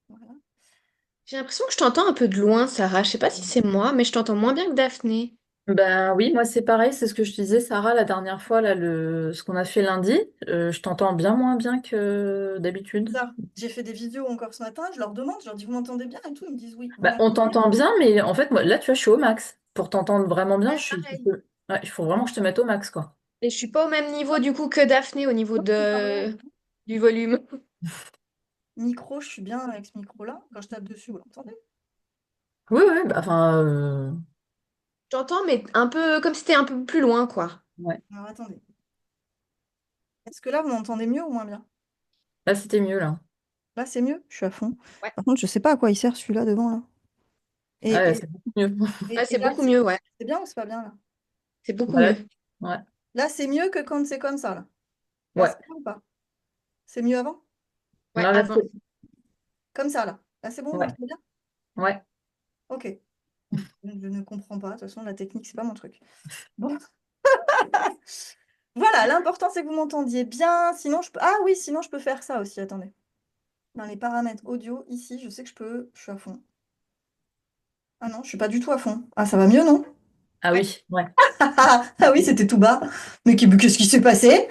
Voilà. J'ai l'impression que je t'entends un peu de loin, Sarah. Je sais pas si c'est moi, mais je t'entends moins bien que Daphné. Ben oui, moi c'est pareil, c'est ce que je te disais, Sarah, la dernière fois, là, ce qu'on a fait lundi, je t'entends bien moins bien que d'habitude. Ça, j'ai fait des vidéos encore ce matin, je leur demande, je leur dis vous m'entendez bien et tout, ils me disent oui, vous Bah, on m'entendez. t'entend bien, mais en fait, moi, là, tu vois, je suis au max. Pour t'entendre vraiment bien, Ouais, pareil. ouais, il faut vraiment que je te mette au max, quoi. Et je suis pas au même niveau du coup que Daphné au niveau C'est pas vrai. du volume. Micro, je suis bien avec ce micro-là. Quand je tape dessus, vous l'entendez? Oui, oui, bah, enfin, J'entends, mais un peu comme si c'était un peu plus loin, quoi. ouais. Alors attendez. Est-ce que là, vous m'entendez mieux ou moins bien? Là, c'était mieux, là. Là, c'est mieux, je suis à fond. Ouais. Par contre, je sais pas à quoi il sert celui-là devant là. Ah Et, ouais, et, c'est beaucoup mieux. Ouais, et c'est là, beaucoup mieux, ouais. c'est bien ou c'est pas bien là? C'est beaucoup Bah, mieux. ouais, Là, c'est mieux que quand c'est comme ça là. Là, ouais. c'est bien ou pas? C'est mieux avant? Ouais, Non, là, avant. Comme ça là. Là, c'est bon, vous ouais, m'entendez bien? ouais. Ok. Bon, je ne comprends pas. De toute façon, la technique, c'est pas mon truc. Bon. Voilà, l'important, c'est que vous m'entendiez bien. Sinon, je peux... Ah oui, sinon, je peux faire ça aussi. Attendez. Dans les paramètres audio, ici, je sais que je peux. Je suis à fond. Ah non, je suis pas du tout à fond. Ah, ça va mieux, non? Ah Ouais. oui, ouais. Ah oui, c'était tout bas. Mais qu'est-ce qui s'est passé?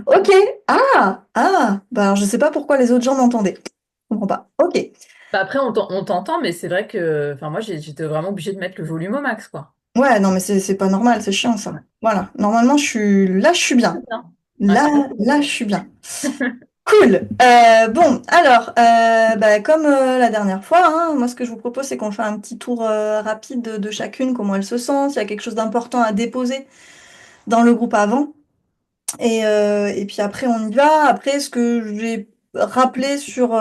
Ok. Bah alors, je sais pas pourquoi les autres gens m'entendaient. Je comprends pas. Ok. Bah, après, on t'entend, mais c'est vrai que, enfin, moi, j'étais vraiment obligée de mettre le volume au max, quoi. Ouais, non, mais c'est pas normal, c'est chiant ça. Ouais. Voilà. Normalement, je suis Très bien. bien. Ouais. Là, je suis bien. Cool. Bon, alors, bah, comme la dernière fois, hein, moi, ce que je vous propose, c'est qu'on fait un petit tour rapide de chacune, comment elle se sent, s'il y a quelque chose d'important à déposer dans le groupe avant. Et puis après, on y va. Après, ce que j'ai rappelé sur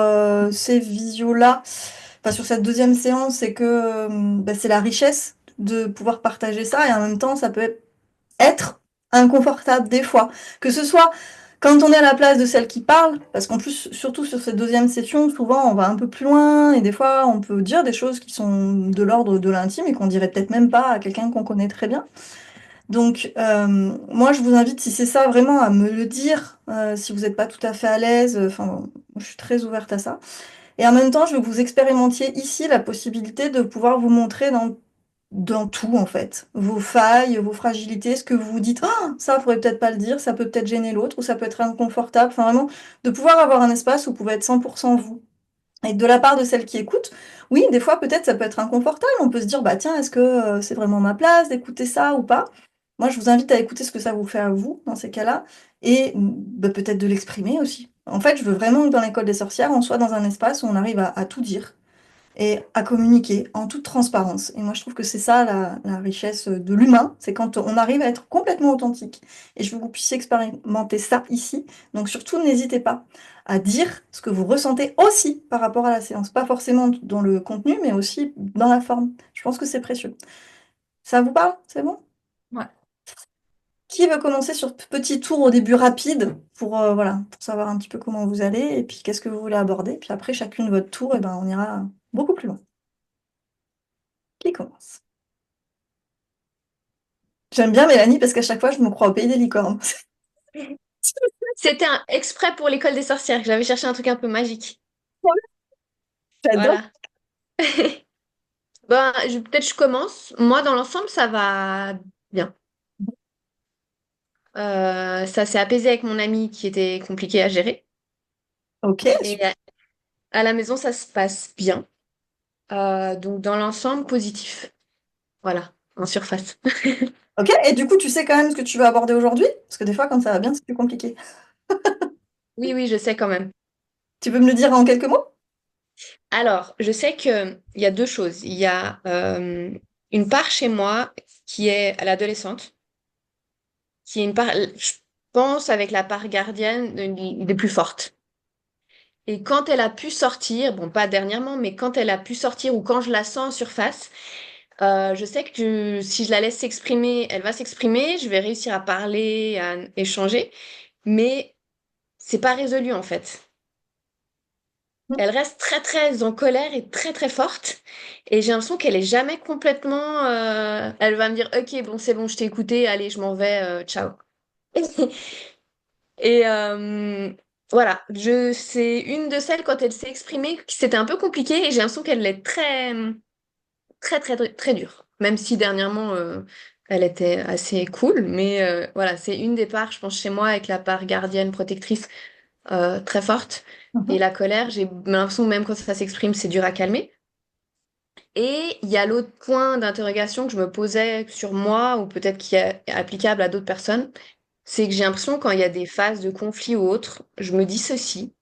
ces visios-là, enfin sur cette deuxième séance, c'est que bah, c'est la richesse de pouvoir partager ça et en même temps, ça peut être inconfortable des fois. Que ce soit quand on est à la place de celle qui parle, parce qu'en plus, surtout sur cette deuxième session, souvent on va un peu plus loin et des fois on peut dire des choses qui sont de l'ordre de l'intime et qu'on dirait peut-être même pas à quelqu'un qu'on connaît très bien. Donc, moi, je vous invite, si c'est ça, vraiment à me le dire, si vous n'êtes pas tout à fait à l'aise. Enfin, je suis très ouverte à ça. Et en même temps, je veux que vous expérimentiez ici la possibilité de pouvoir vous montrer dans tout, en fait. Vos failles, vos fragilités, ce que vous vous dites, ah, ça, faudrait peut-être pas le dire, ça peut peut-être gêner l'autre, ou ça peut être inconfortable. Enfin, vraiment, de pouvoir avoir un espace où vous pouvez être 100% vous. Et de la part de celle qui écoute, oui, des fois, peut-être, ça peut être inconfortable. On peut se dire, bah tiens, est-ce que c'est vraiment ma place d'écouter ça ou pas? Moi, je vous invite à écouter ce que ça vous fait à vous dans ces cas-là et bah, peut-être de l'exprimer aussi. En fait, je veux vraiment que dans l'école des sorcières, on soit dans un espace où on arrive à tout dire et à communiquer en toute transparence. Et moi, je trouve que c'est ça la richesse de l'humain, c'est quand on arrive à être complètement authentique. Et je veux que vous puissiez expérimenter ça ici. Donc surtout, n'hésitez pas à dire ce que vous ressentez aussi par rapport à la séance. Pas forcément dans le contenu, mais aussi dans la forme. Je pense que c'est précieux. Ça vous parle? C'est bon? Ouais. Qui veut commencer sur ce petit tour au début rapide pour, voilà, pour savoir un petit peu comment vous allez et puis qu'est-ce que vous voulez aborder. Puis après, chacune votre tour, et ben, on ira beaucoup plus loin. Qui commence? J'aime bien Mélanie parce qu'à chaque fois, je me crois au pays des licornes. C'était un exprès pour l'école des sorcières que j'avais cherché un truc un peu magique. J'adore. Voilà. Ben, peut-être je commence. Moi, dans l'ensemble, ça va bien. Ça s'est apaisé avec mon ami qui était compliqué à gérer. Ok, Et à la maison, ça se passe bien. Donc, dans l'ensemble, positif. Voilà, en surface. ok. Et du coup, tu sais quand même ce que tu vas aborder aujourd'hui? Parce que des fois, quand ça va bien, c'est plus compliqué. Oui, oui, je sais quand même. Tu peux me le dire en quelques mots? Alors, je sais qu'il y a deux choses. Il y a une part chez moi qui est à l'adolescente, qui est une part, je pense, avec la part gardienne des plus fortes. Et quand elle a pu sortir, bon, pas dernièrement, mais quand elle a pu sortir ou quand je la sens en surface, je sais que si je la laisse s'exprimer, elle va s'exprimer, je vais réussir à parler, à échanger, mais c'est pas résolu en fait. Elle reste très très en colère et très très forte. Et j'ai l'impression qu'elle est jamais complètement. Elle va me dire, ok, bon, c'est bon, je t'ai écouté, allez, je m'en vais, ciao. Et voilà, c'est une de celles quand elle s'est exprimée, qui c'était un peu compliqué et j'ai l'impression qu'elle est très, très, très, très, très dure. Même si dernièrement, elle était assez cool, mais voilà, c'est une des parts, je pense, chez moi, avec la part gardienne, protectrice, très forte. Et Mhm. la colère, j'ai l'impression que même quand ça s'exprime, c'est dur à calmer. Et il y a l'autre point d'interrogation que je me posais sur moi, ou peut-être qui est applicable à d'autres personnes, c'est que j'ai l'impression quand il y a des phases de conflit ou autre, je me dissocie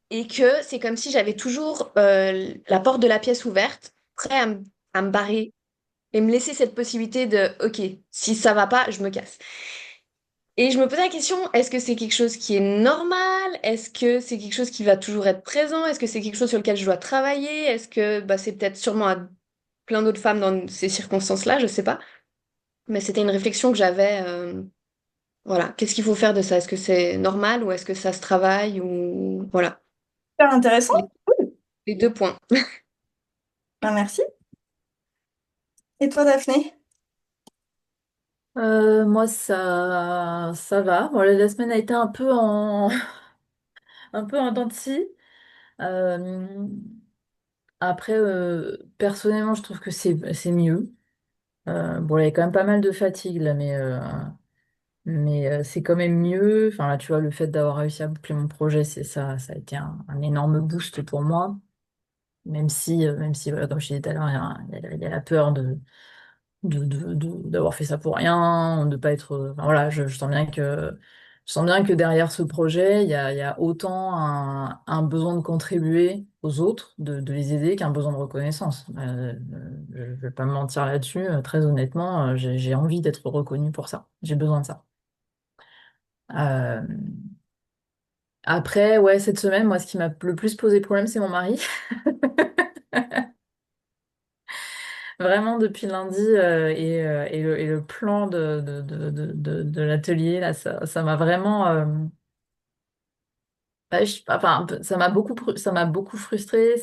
et que c'est comme si j'avais toujours la porte de la pièce ouverte, prêt à me barrer et me laisser cette possibilité de, OK, si ça va pas, je me casse. Et je me posais la question, est-ce que c'est quelque chose qui est normal? Est-ce que c'est quelque chose qui va toujours être présent? Est-ce que c'est quelque chose sur lequel je dois travailler? Est-ce que bah, c'est peut-être sûrement à plein d'autres femmes dans ces circonstances-là, je sais pas. Mais c'était une réflexion que j'avais. Voilà, qu'est-ce qu'il faut faire de ça? Est-ce que c'est normal ou est-ce que ça se travaille ou voilà, Super intéressant. les, les deux points. Ben, merci. Et toi, Daphné? Moi, ça va. Bon, la semaine a été un peu un peu en dents de scie. Euh, Après, personnellement, je trouve que c'est mieux. Bon, il y avait quand même pas mal de fatigue là, mais c'est quand même mieux. Enfin, là, tu vois, le fait d'avoir réussi à boucler mon projet, c'est ça, ça a été un énorme boost pour moi. Même si voilà, comme je disais tout à l'heure, il y a la peur d'avoir fait ça pour rien, de pas être. Enfin, voilà, je sens bien que derrière ce projet, il y a autant un besoin de contribuer aux autres, de les aider, qu'un besoin de reconnaissance. Je ne vais pas me mentir là-dessus. Très honnêtement, j'ai envie d'être reconnue pour ça. J'ai besoin de ça. Euh, Après, ouais, cette semaine, moi, ce qui m'a le plus posé problème, c'est mon mari. Vraiment, depuis lundi, et le plan de l'atelier, là, ça m'a vraiment. Bah, enfin, ça m'a beaucoup frustrée,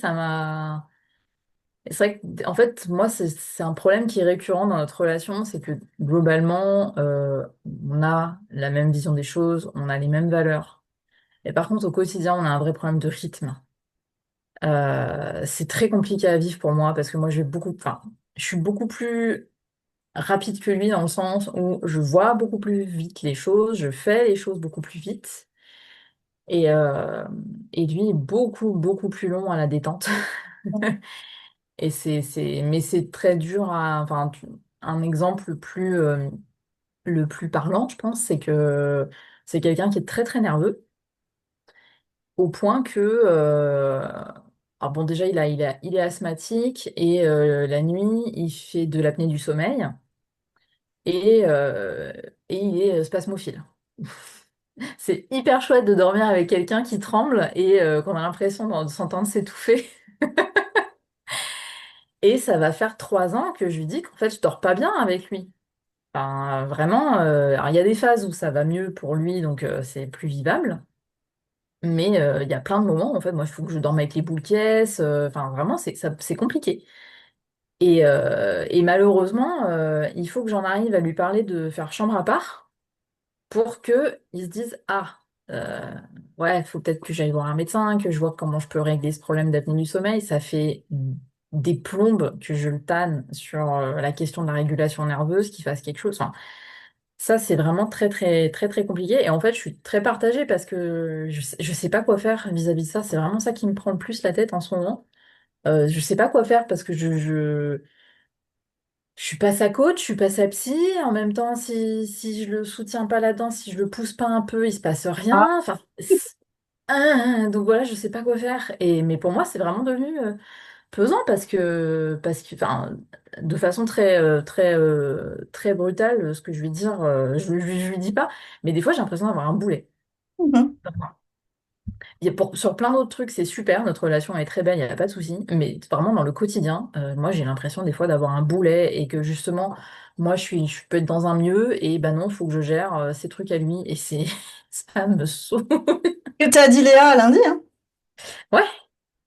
C'est vrai que, en fait, moi, c'est un problème qui est récurrent dans notre relation, c'est que globalement, on a la même vision des choses, on a les mêmes valeurs. Et par contre, au quotidien, on a un vrai problème de rythme. C'est très compliqué à vivre pour moi parce que moi, enfin, je suis beaucoup plus rapide que lui dans le sens où je vois beaucoup plus vite les choses, je fais les choses beaucoup plus vite. Et, euh, et lui est beaucoup, beaucoup plus long à la détente. Mais c'est très dur enfin, un exemple le plus parlant, je pense, c'est que c'est quelqu'un qui est très, très nerveux, au point que, alors bon, déjà, il est asthmatique et la nuit, il fait de l'apnée du sommeil et, euh, et il est spasmophile. C'est hyper chouette de dormir avec quelqu'un qui tremble et qu'on a l'impression de s'entendre s'étouffer. Et ça va faire 3 ans que je lui dis qu'en fait, je dors pas bien avec lui. Enfin, vraiment, alors il y a des phases où ça va mieux pour lui, donc c'est plus vivable. Mais il y a plein de moments, en fait, moi, il faut que je dorme avec les boules qui enfin, vraiment, c'est compliqué. Et malheureusement, il faut que j'en arrive à lui parler de faire chambre à part pour que ils se disent, ah, euh, ouais, il faut peut-être que j'aille voir un médecin, que je vois comment je peux régler ce problème d'apnée du sommeil. Ça fait des plombes que je le tanne sur la question de la régulation nerveuse, qu'il fasse quelque chose. Enfin, ça, c'est vraiment très, très, très, très compliqué. Et en fait, je suis très partagée parce que je sais pas quoi faire vis-à-vis de ça. C'est vraiment ça qui me prend le plus la tête en ce moment. Je sais pas quoi faire parce que je suis pas sa coach, je suis pas sa psy. En même temps, si je le soutiens pas là-dedans, si je le pousse pas un peu, il se passe Ah, rien. Enfin, donc voilà, je sais pas quoi faire. Mais pour moi, c'est vraiment devenu pesant parce que, enfin, de façon très, très, très brutale, ce que je vais dire, je lui dis pas. Mais des fois, j'ai l'impression d'avoir un boulet. mhm. Sur plein d'autres trucs, c'est super, notre relation est très belle, il n'y a pas de souci. Mais vraiment, dans le quotidien, moi, j'ai l'impression des fois d'avoir un boulet et que justement, moi, je peux être dans un milieu et ben non, il faut que je gère ces trucs à lui et ça me saoule. Que t'as dit Léa lundi, hein? Ouais,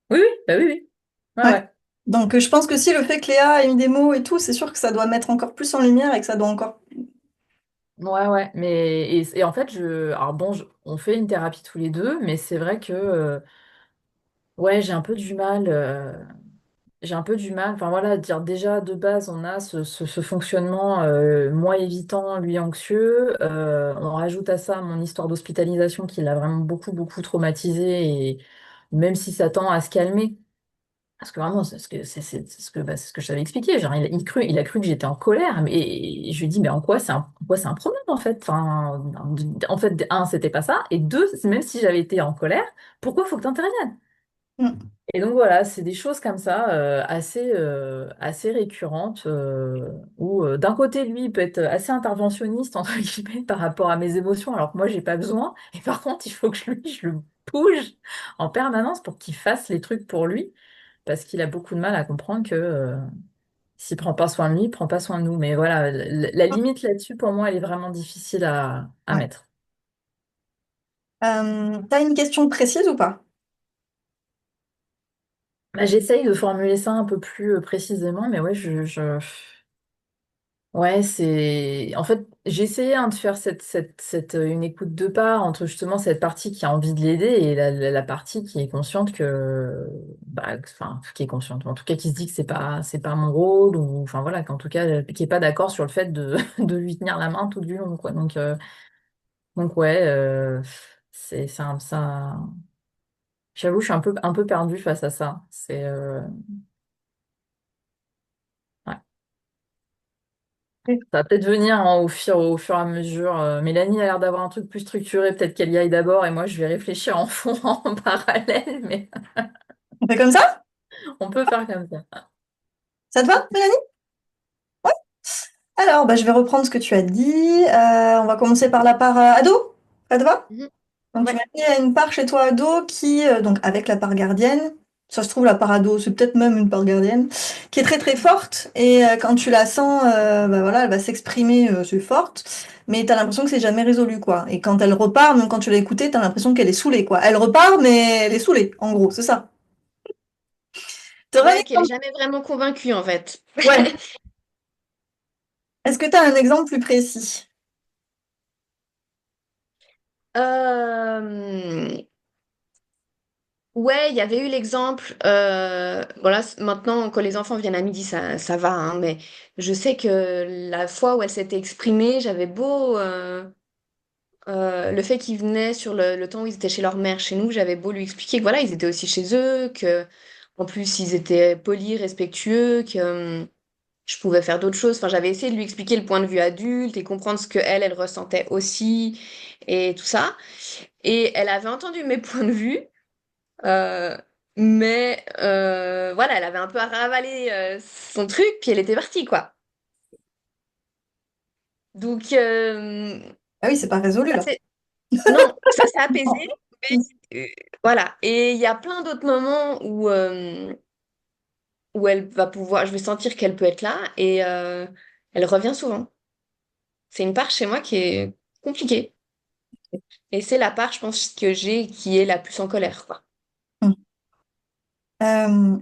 oui, oui, bah oui, oui. Ouais, Ouais. ouais. Donc, je pense que si le fait que Léa ait mis des mots et tout, c'est sûr que ça doit mettre encore plus en lumière et que ça doit encore Ouais, ouais, mais et en fait, alors bon, on fait une thérapie tous les deux, mais c'est vrai que ouais, j'ai un peu du mal. J'ai un peu du mal, enfin voilà, dire déjà de base, on a ce fonctionnement, moi évitant, lui anxieux. On rajoute à ça mon histoire d'hospitalisation qui l'a vraiment beaucoup, beaucoup traumatisé, et même si ça tend à se calmer, parce que vraiment, c'est ce que, c'est ce que je t'avais expliqué. Genre, il a cru que j'étais en colère, mais je lui dis, mais en quoi c'est un problème en fait? Enfin, en fait, un, c'était pas ça, et deux, même si j'avais été en colère, pourquoi faut que tu interviennes? Mm. Et donc voilà, c'est des choses comme ça, assez récurrentes, où d'un côté, lui, il peut être assez interventionniste, entre guillemets, par rapport à mes émotions, alors que moi, j'ai pas besoin. Et par contre, il faut que je le bouge en permanence pour qu'il fasse les trucs pour lui, parce qu'il a beaucoup de mal à comprendre que s'il prend pas soin de lui, il prend pas soin de nous. Mais voilà, la limite là-dessus, pour moi, elle est vraiment difficile à Ouais. mettre. T'as une question précise ou pas? Bah, j'essaye de formuler ça un peu plus précisément, mais ouais, ouais, c'est. En fait, j'ai essayé hein, de faire une écoute de part entre justement cette partie qui a envie de l'aider et la partie qui est consciente que. Bah, enfin, qui est consciente. En tout cas, qui se dit que c'est pas mon rôle, ou. Enfin, voilà, qu'en tout cas, qui est pas d'accord sur le fait de, de lui tenir la main tout du long, quoi. Donc ouais, c'est ça. J'avoue, je suis un peu perdue face à ça. Ouais. Ça va peut-être venir hein, au fur et à mesure. Mélanie a l'air d'avoir un truc plus structuré, peut-être qu'elle y aille d'abord et moi je vais réfléchir en fond en parallèle, mais On fait comme ça? on peut faire comme ça. Ça te va, Mélanie? Alors, bah, je vais reprendre ce que tu as dit. On va commencer par la part ado. Ça te va? Mhm. Donc, tu Ouais. m'as dit, il y a une part chez toi ado qui, donc avec la part gardienne, ça se trouve, la part ado, c'est peut-être même une part gardienne, qui est très très forte. Et quand tu la sens, bah, voilà, elle va s'exprimer, c'est forte, mais tu as l'impression que c'est jamais résolu, quoi. Et quand elle repart, même quand tu l'as écoutée, tu as l'impression qu'elle est saoulée, quoi. Elle repart, mais elle est saoulée, en gros, c'est ça. T'aurais un Ouais, qu'elle est exemple? jamais vraiment convaincue en fait. Ouais. Est-ce que tu as un exemple plus précis? Euh, Ouais, il y avait eu l'exemple. Voilà, maintenant, quand les enfants viennent à midi, ça va, hein, mais je sais que la fois où elle s'était exprimée, j'avais beau. Le fait qu'ils venaient sur le temps où ils étaient chez leur mère, chez nous, j'avais beau lui expliquer que voilà, ils étaient aussi chez eux, que en plus ils étaient polis, respectueux, que je pouvais faire d'autres choses. Enfin, j'avais essayé de lui expliquer le point de vue adulte et comprendre ce que elle ressentait aussi et tout ça. Et elle avait entendu mes points de vue. Euh, mais voilà, elle avait un peu ravalé son truc, puis elle était partie, quoi. Donc, Ah oui, c'est pas résolu, ça là. s'est- non, ça s'est apaisé, mais voilà. Et il y a plein d'autres moments où elle va pouvoir, je vais sentir qu'elle peut être là, et elle revient souvent. C'est une part chez moi qui est compliquée. Et c'est la part, je pense, que j'ai qui est la plus en colère, quoi. Euh,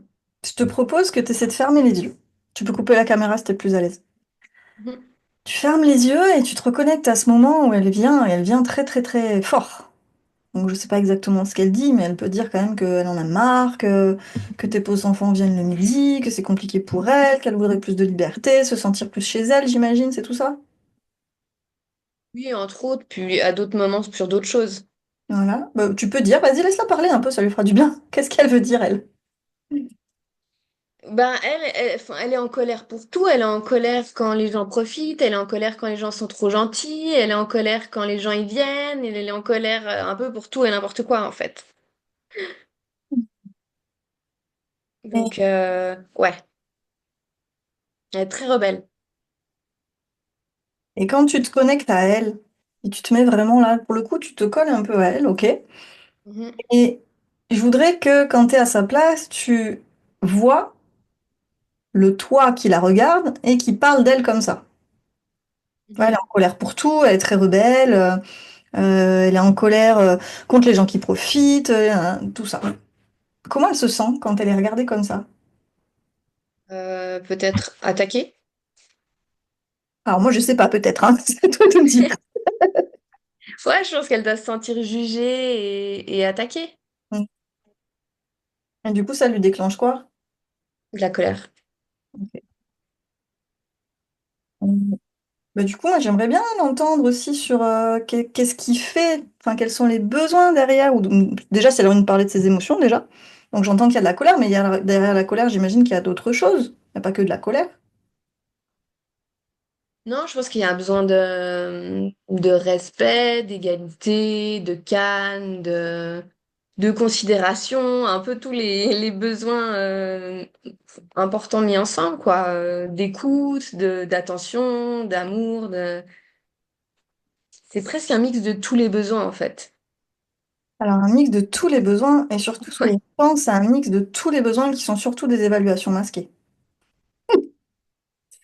je te propose que tu essaies de fermer les yeux. Tu peux couper la caméra si t'es plus à l'aise. Mhm. Tu fermes les yeux et tu te reconnectes à ce moment où elle vient, et elle vient très très très fort. Donc je sais pas exactement ce qu'elle dit, mais elle peut dire quand même qu'elle en a marre, que tes pauvres enfants viennent le midi, que c'est compliqué pour elle, qu'elle voudrait plus de liberté, se sentir plus chez elle, j'imagine, c'est tout ça? Oui, entre autres, puis à d'autres moments sur d'autres choses. Voilà. Bah, tu peux dire, vas-y, laisse-la parler un peu, ça lui fera du bien. Qu'est-ce qu'elle veut dire, elle? Ben, enfin, elle est en colère pour tout. Elle est en colère quand les gens profitent. Elle est en colère quand les gens sont trop gentils. Elle est en colère quand les gens y viennent. Elle est en colère un peu pour tout et n'importe quoi, en fait. Et, Donc, ouais, elle est très rebelle. et quand tu te connectes à elle, et tu te mets vraiment là, pour le coup, tu te colles un peu à elle, ok? Mhm, Et je voudrais que quand tu es à sa place, tu vois le toi qui la regarde et qui parle d'elle comme ça. Ouais, elle est mhm. en colère pour tout, elle est très rebelle, elle est en colère contre les gens qui profitent, tout ça. Comment elle se sent quand elle est regardée comme ça? Peut-être attaquée. Alors moi, je sais pas, peut-être, hein. C'est à toi de me dire. Ouais, je pense qu'elle doit se sentir jugée et attaquée. Mm. Et du coup, ça lui déclenche quoi? De la colère. Ok. Mm. Bah, du coup, moi, j'aimerais bien l'entendre aussi sur qu'est-ce qui fait, enfin, quels sont les besoins derrière. Déjà, c'est l'heure de parler de ses émotions, déjà. Donc, j'entends qu'il y a de la colère, mais derrière la colère, j'imagine qu'il y a d'autres choses. Il n'y a pas que de la colère. Non, je pense qu'il y a un besoin de respect, d'égalité, de calme, de considération, un peu tous les besoins importants mis ensemble, quoi. D'écoute, d'attention, d'amour. C'est presque un mix de tous les besoins, en fait. Alors, un mix de tous les besoins, et surtout, ce que je Ouais. pense, c'est un mix de tous les besoins qui sont surtout des évaluations masquées.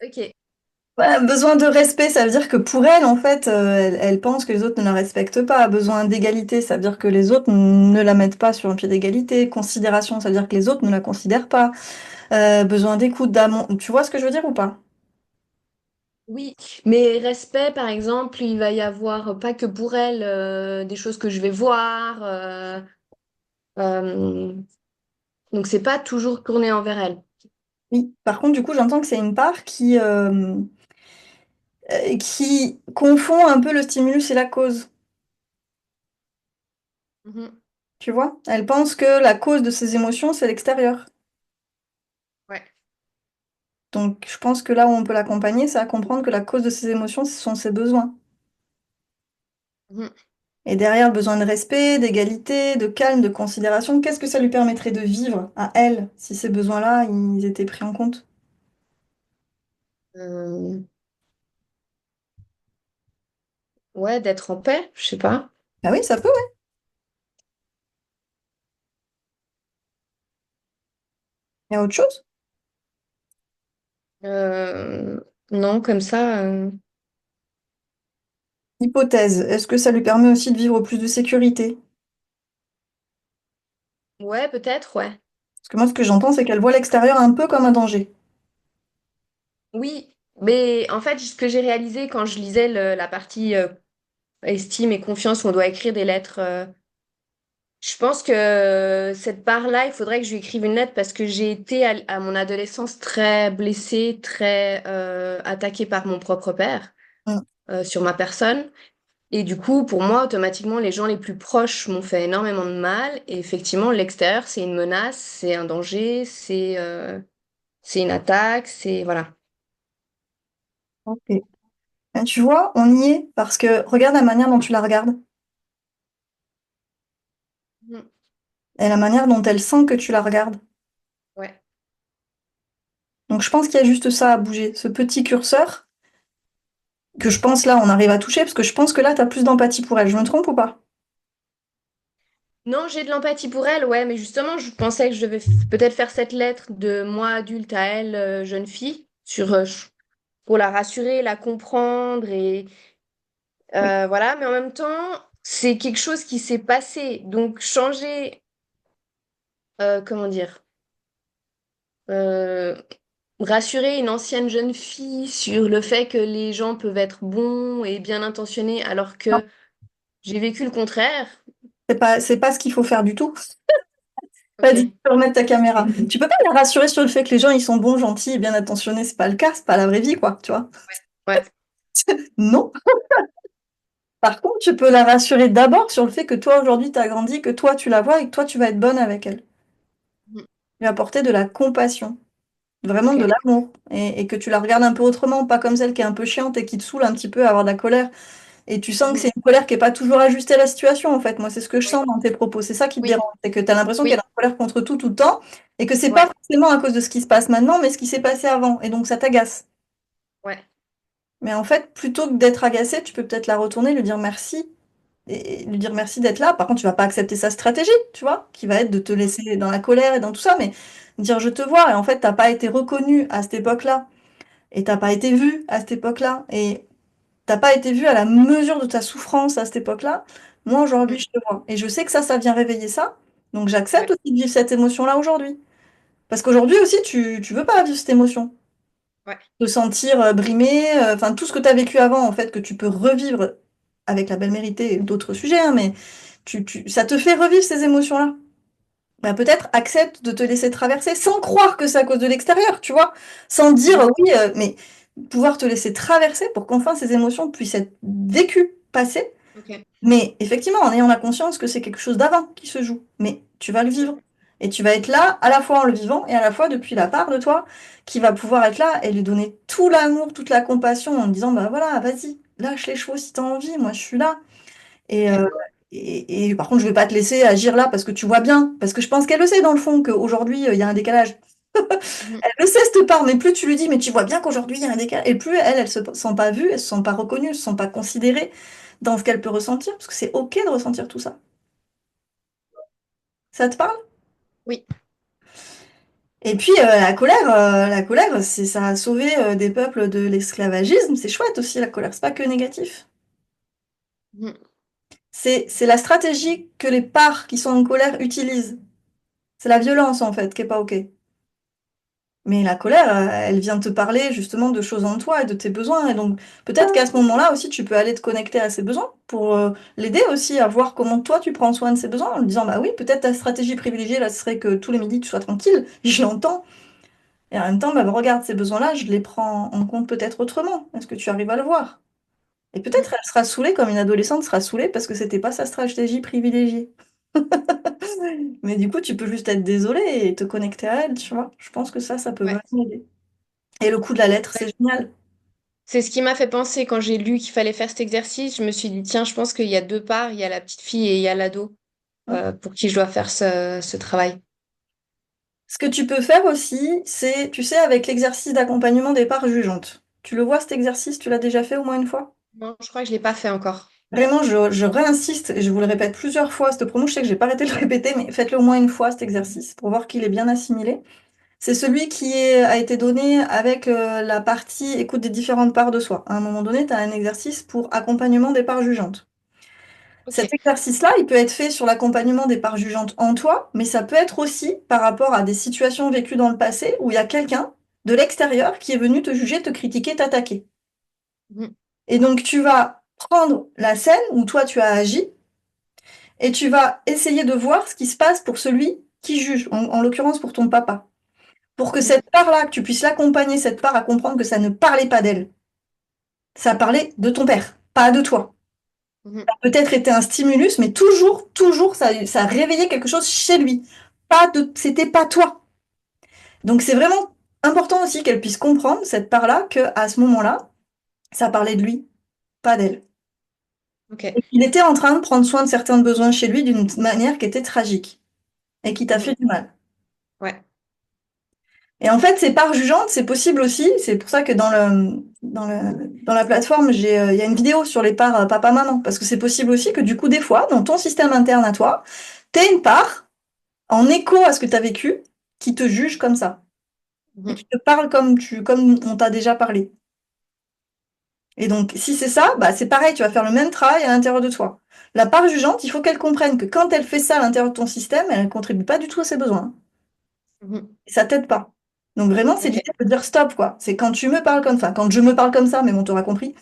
Ok. Ouais, besoin de respect, ça veut dire que pour elle, en fait, elle pense que les autres ne la respectent pas. Besoin d'égalité, ça veut dire que les autres ne la mettent pas sur un pied d'égalité. Considération, ça veut dire que les autres ne la considèrent pas. Besoin d'écoute, d'amour. Tu vois ce que je veux dire ou pas? Oui, mais respect, par exemple, il va y avoir pas que pour elle des choses que je vais voir. Euh, donc, c'est pas toujours tourné envers elle. Oui. Par contre, du coup, j'entends que c'est une part qui confond un peu le stimulus et la cause. Mhm. Tu vois? Elle pense que la cause de ses émotions, c'est l'extérieur. Ouais. Donc, je pense que là où on peut l'accompagner, c'est à comprendre que la cause de ses émotions, ce sont ses besoins. Mhm. Et derrière, le besoin de respect, d'égalité, de calme, de considération, qu'est-ce que ça lui permettrait de vivre à elle si ces besoins-là, ils étaient pris en compte? Euh, ouais, d'être en paix, je sais pas. Ah oui, ça peut, ouais. Il y a autre chose? Euh, non, comme ça. Hypothèse, est-ce que ça lui permet aussi de vivre plus de sécurité? Ouais, peut-être, ouais. Parce que moi, ce que j'entends, c'est qu'elle voit l'extérieur un peu comme un danger. Oui, mais en fait, ce que j'ai réalisé quand je lisais la partie estime et confiance, où on doit écrire des lettres. Je pense que cette part-là, il faudrait que je lui écrive une lettre parce que j'ai été à mon adolescence très blessée, très attaquée par mon propre père Mm. sur ma personne. Et du coup, pour moi, automatiquement, les gens les plus proches m'ont fait énormément de mal. Et effectivement, l'extérieur, c'est une menace, c'est un danger, c'est une attaque, c'est... Voilà. Ok. Tu vois, on y est parce que regarde la manière dont tu la regardes Mhm. et la manière dont elle sent que tu la regardes. Ouais. Donc je pense qu'il y a juste ça à bouger, ce petit curseur que je pense là on arrive à toucher parce que je pense que là tu as plus d'empathie pour elle. Je me trompe ou pas? Non, j'ai de l'empathie pour elle, ouais, mais justement, je pensais que je devais peut-être faire cette lettre de moi adulte à elle, jeune fille, pour la rassurer, la comprendre et Oui. voilà. Mais en même temps, c'est quelque chose qui s'est passé. Donc changer, comment dire, euh, rassurer une ancienne jeune fille sur le fait que les gens peuvent être bons et bien intentionnés alors Non, que j'ai vécu le contraire. c'est pas ce qu'il faut faire du tout. Vas-y, tu Ok. peux remettre ta caméra. Tu peux pas la rassurer sur le fait que les gens ils sont bons, gentils et bien attentionnés, c'est pas le cas, c'est pas la vraie vie quoi, tu vois. Ouais. Non. Par contre, tu peux la rassurer d'abord sur le fait que toi aujourd'hui tu as grandi, que toi tu la vois et que toi tu vas être bonne avec elle. Mhm. Lui apporter de la compassion, vraiment de Ok. l'amour et que tu la regardes un peu autrement, pas comme celle qui est un peu chiante et qui te saoule un petit peu à avoir de la colère. Et tu sens que Mhm. c'est une colère qui est pas toujours ajustée à la situation, en fait. Moi, c'est ce que je Oui. sens dans tes propos. C'est ça qui te Oui. dérange. C'est que tu as l'impression qu'elle Oui. est en colère contre tout, tout le temps, et que c'est pas Ouais. forcément à cause de ce qui se passe maintenant, mais ce qui s'est passé avant. Et donc, ça t'agace. Ouais. Mais en fait, plutôt que d'être agacé, tu peux peut-être la retourner, lui dire merci. Et lui dire merci d'être là. Par contre, tu vas pas accepter sa stratégie, tu vois, qui va être de te laisser dans la colère et dans tout ça, mais dire je te vois. Et en fait, t'as pas été reconnu à cette époque-là. Et t'as pas été vu à cette époque-là. Et t'as pas été vu à la mesure de ta souffrance à cette époque-là. Moi, aujourd'hui, Mm. je te vois. Et je sais que ça vient réveiller ça. Donc, Ouais. j'accepte aussi de vivre cette émotion-là aujourd'hui. Parce qu'aujourd'hui aussi, tu veux pas vivre cette émotion. Ouais. te sentir brimé, enfin tout ce que tu as vécu avant, en fait, que tu peux revivre avec la belle méritée et d'autres sujets, hein, mais ça te fait revivre ces émotions-là. Bah, peut-être accepte de te laisser traverser sans croire que c'est à cause de l'extérieur, tu vois, sans dire Mhm. oui, mais pouvoir te laisser traverser pour qu'enfin ces émotions puissent être vécues, passées, Ok. mais effectivement en ayant la conscience que c'est quelque chose d'avant qui se joue, mais tu vas le vivre. Et tu vas être là à la fois en le vivant et à la fois depuis la part de toi qui va pouvoir être là et lui donner tout l'amour, toute la compassion en disant bah voilà, vas-y, lâche les chevaux si t'as envie, moi je suis là. Et, Ok. et par contre, je vais pas te laisser agir là parce que tu vois bien, parce que je pense qu'elle le sait dans le fond qu'aujourd'hui il y a un décalage. Mhm. Elle le sait cette part, mais plus tu lui dis, mais tu vois bien qu'aujourd'hui il y a un décalage, et plus elle se sent pas vue, elle se sent pas reconnue, elle se sent pas considérée dans ce qu'elle peut ressentir, parce que c'est ok de ressentir tout ça. Ça te parle? Oui. Et puis la colère, c'est ça a sauvé des peuples de l'esclavagisme. C'est chouette aussi la colère, c'est pas que négatif. Mhm. C'est la stratégie que les parts qui sont en colère utilisent. C'est la violence en fait qui est pas ok. Mais la colère, elle vient te parler justement de choses en toi et de tes besoins. Et donc, peut-être qu'à ce moment-là aussi, tu peux aller te connecter à ses besoins pour l'aider aussi à voir comment toi, tu prends soin de ses besoins en lui disant, bah oui, peut-être ta stratégie privilégiée, là, ce serait que tous les midis, tu sois tranquille. Je l'entends. Et en même temps, bah, regarde, ces besoins-là, je les prends en compte peut-être autrement. Est-ce que tu arrives à le voir? Et Mhm. peut-être elle sera saoulée comme une adolescente sera saoulée parce que c'était pas sa stratégie privilégiée. Mais du coup, tu peux juste être désolée et te connecter à elle, tu vois. Je pense que ça peut Ouais. vraiment aider. Et le coup de la lettre, Ouais. c'est génial. C'est ce qui m'a fait penser quand j'ai lu qu'il fallait faire cet exercice. Je me suis dit, tiens, je pense qu'il y a deux parts, il y a la petite fille et il y a l'ado pour qui je dois faire ce travail. Ce que tu peux faire aussi, c'est, tu sais, avec l'exercice d'accompagnement des parts jugeantes. Tu le vois, cet exercice, tu l'as déjà fait au moins une fois? Non, je crois que je l'ai pas fait encore. Vraiment, je réinsiste et je vous le répète plusieurs fois, cette promo, je sais que j'ai pas arrêté de le répéter, mais faites-le au moins une fois, cet exercice, pour voir qu'il est bien assimilé. C'est celui a été donné avec la partie écoute des différentes parts de soi. À un moment donné, tu as un exercice pour accompagnement des parts jugeantes. Ok. Cet exercice-là, il peut être fait sur l'accompagnement des parts jugeantes en toi, mais ça peut être aussi par rapport à des situations vécues dans le passé où il y a quelqu'un de l'extérieur qui est venu te juger, te critiquer, t'attaquer. Mhm. Et donc tu vas prendre la scène où toi tu as agi et tu vas essayer de voir ce qui se passe pour celui qui juge, en l'occurrence pour ton papa. Pour que Mhm. cette part-là, que tu puisses l'accompagner, cette part à comprendre que ça ne parlait pas d'elle, ça parlait de ton père, pas de toi. Mhm. Peut-être été un stimulus, mais toujours, ça a réveillé quelque chose chez lui. C'était pas toi. Donc c'est vraiment important aussi qu'elle puisse comprendre cette part-là, que à ce moment-là, ça parlait de lui, pas d'elle. Ok. Et qu'il était en train de prendre soin de certains besoins chez lui d'une manière qui était tragique et qui t'a Mhm. fait du mal. Ouais. Et en fait, ces parts jugeantes, c'est possible aussi. C'est pour ça que dans la plateforme, il y a une vidéo sur les parts papa-maman. Parce que c'est possible aussi que du coup, des fois, dans ton système interne à toi, t'aies une part en écho à ce que tu as vécu, qui te juge comme ça, et Mhm. qui te parle comme on t'a déjà parlé. Et donc, si c'est ça, bah, c'est pareil, tu vas faire le même travail à l'intérieur de toi. La part jugeante, il faut qu'elle comprenne que quand elle fait ça à l'intérieur de ton système, elle ne contribue pas du tout à ses besoins. Mhm. Et ça t'aide pas. Donc vraiment, c'est Ok. l'idée de dire stop, quoi. C'est quand tu me parles comme ça, quand je me parle comme ça, mais on t'aura compris.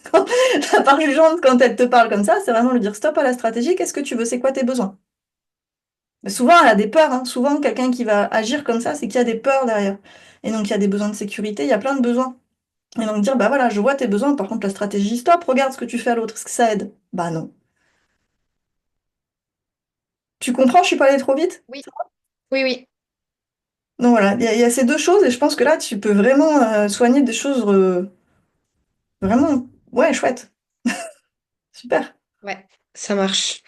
La part jugeante, quand elle te parle comme ça, c'est vraiment lui dire stop à la stratégie, qu'est-ce que tu veux, c'est quoi tes besoins? Mais souvent, elle a des peurs, hein. Souvent, quelqu'un qui va agir comme ça, c'est qu'il y a des peurs derrière. Et donc, il y a des besoins de sécurité, il y a plein de besoins. Et donc, dire, bah voilà, je vois tes besoins, par contre, la stratégie, stop, regarde ce que tu fais à l'autre, est-ce que ça aide? Bah non. Tu comprends, je suis pas allée trop vite? Oui. Oui, oui. Donc voilà, il y a ces deux choses, et je pense que là, tu peux vraiment soigner des choses vraiment, ouais, chouettes. Super. Ouais. Ça marche.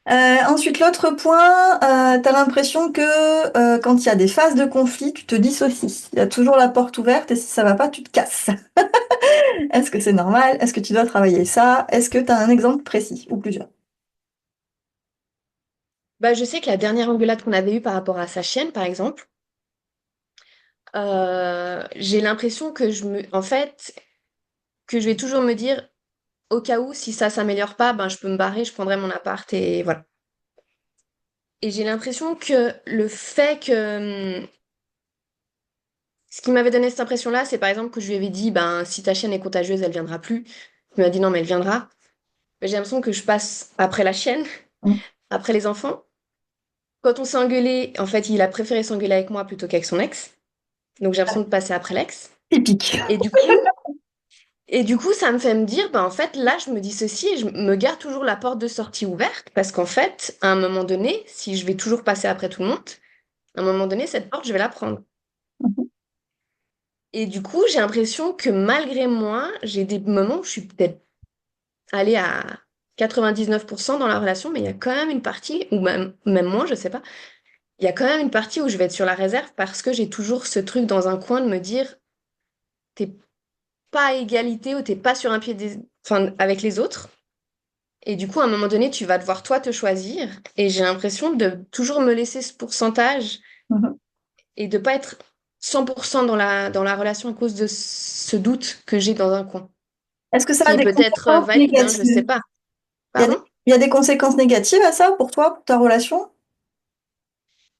Ensuite, l'autre point, tu as l'impression que quand il y a des phases de conflit, tu te dissocies. Il y a toujours la porte ouverte et si ça va pas, tu te casses. Est-ce que c'est normal? Est-ce que tu dois travailler ça? Est-ce que tu as un exemple précis ou plusieurs? Bah, je sais que la dernière engueulade qu'on avait eue par rapport à sa chienne, par exemple, j'ai l'impression que en fait, que je vais toujours me dire, au cas où, si ça s'améliore pas, ben, je peux me barrer, je prendrai mon appart et voilà. Et j'ai l'impression que le fait que ce qui m'avait donné cette impression-là, c'est par exemple que je lui avais dit, ben, si ta chienne est contagieuse, elle viendra plus. Il m'a dit non, mais elle viendra. Mais j'ai l'impression que je passe après la chienne, Mm. après les enfants. Quand on s'est engueulé, en fait, il a préféré s'engueuler avec moi plutôt qu'avec son ex. Donc j'ai l'impression de passer après l'ex. Typique. Et du coup, ça me fait me dire, ben, en fait, là, je me dis ceci et je me garde toujours la porte de sortie ouverte parce qu'en fait, à un moment donné, si je vais toujours passer après tout le monde, à un moment donné, cette porte, je vais la prendre. Et du coup, j'ai l'impression que malgré moi, j'ai des moments où je suis peut-être allée à 99% dans la relation, mais il y a quand même une partie, ou même moins, je sais pas, il y a quand même une partie où je vais être sur la réserve parce que j'ai toujours ce truc dans un coin de me dire, t'es pas à égalité ou t'es pas sur un pied enfin, avec les autres. Et du coup, à un moment donné, tu vas devoir toi te choisir. Et j'ai l'impression de toujours me laisser ce pourcentage Mhm. et de pas être 100% dans la relation à cause de ce doute que j'ai dans un coin, Est-ce que ça a qui est des peut-être conséquences valide, hein, je sais négatives? pas. Il y a des, Pardon? il y a des conséquences négatives à ça pour toi, pour ta relation?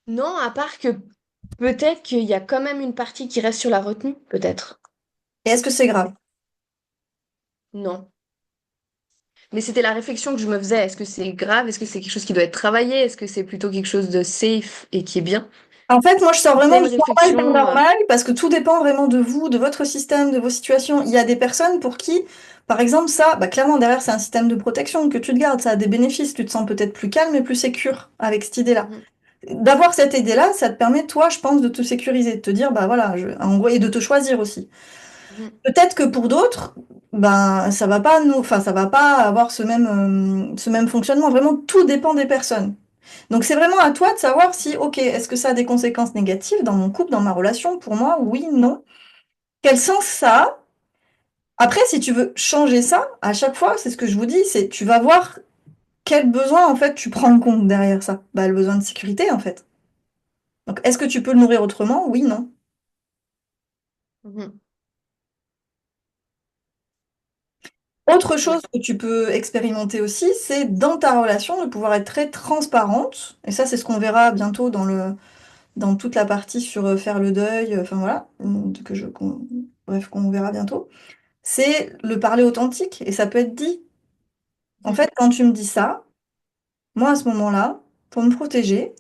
Non, à part que peut-être qu'il y a quand même une partie qui reste sur la retenue, peut-être. Et est-ce que c'est grave? Non. Mais c'était la réflexion que je me faisais. Est-ce que c'est grave? Est-ce que c'est quelque chose qui doit être travaillé? Est-ce que c'est plutôt quelque chose de safe et qui est bien? En fait, moi, je sors C'était vraiment une du normal comme réflexion. normal parce que tout dépend vraiment de vous, de votre système, de vos situations. Il y a des personnes pour qui, par exemple, ça, bah, clairement, derrière, c'est un système de protection que tu te gardes. Ça a des bénéfices. Tu te sens peut-être plus calme et plus sécure avec cette idée-là. Mhm, D'avoir cette idée-là, ça te permet, toi, je pense, de te sécuriser, de te dire, bah voilà, en gros, et de te choisir aussi. mhm, Peut-être que pour d'autres, ben, ça va pas nous, enfin, ça va pas avoir ce même fonctionnement. Vraiment, tout dépend des personnes. Donc, c'est vraiment à toi de savoir si, ok, est-ce que ça a des conséquences négatives dans mon couple, dans ma relation? Pour moi, oui, non. Quel sens ça a? Après, si tu veux changer ça, à chaque fois, c'est ce que je vous dis, c'est tu vas voir quel besoin, en fait, tu prends en compte derrière ça. Bah, le besoin de sécurité, en fait. Donc, est-ce que tu peux le nourrir autrement? Oui, non. mhm, Autre ouais, chose que tu peux expérimenter aussi, c'est dans ta relation de pouvoir être très transparente. Et ça, c'est ce qu'on verra bientôt dans toute la partie sur faire le deuil, enfin voilà, bref, qu'on verra bientôt. C'est le parler authentique et ça peut être dit. En mhm, fait, quand tu me dis ça, moi à ce moment-là, pour me protéger,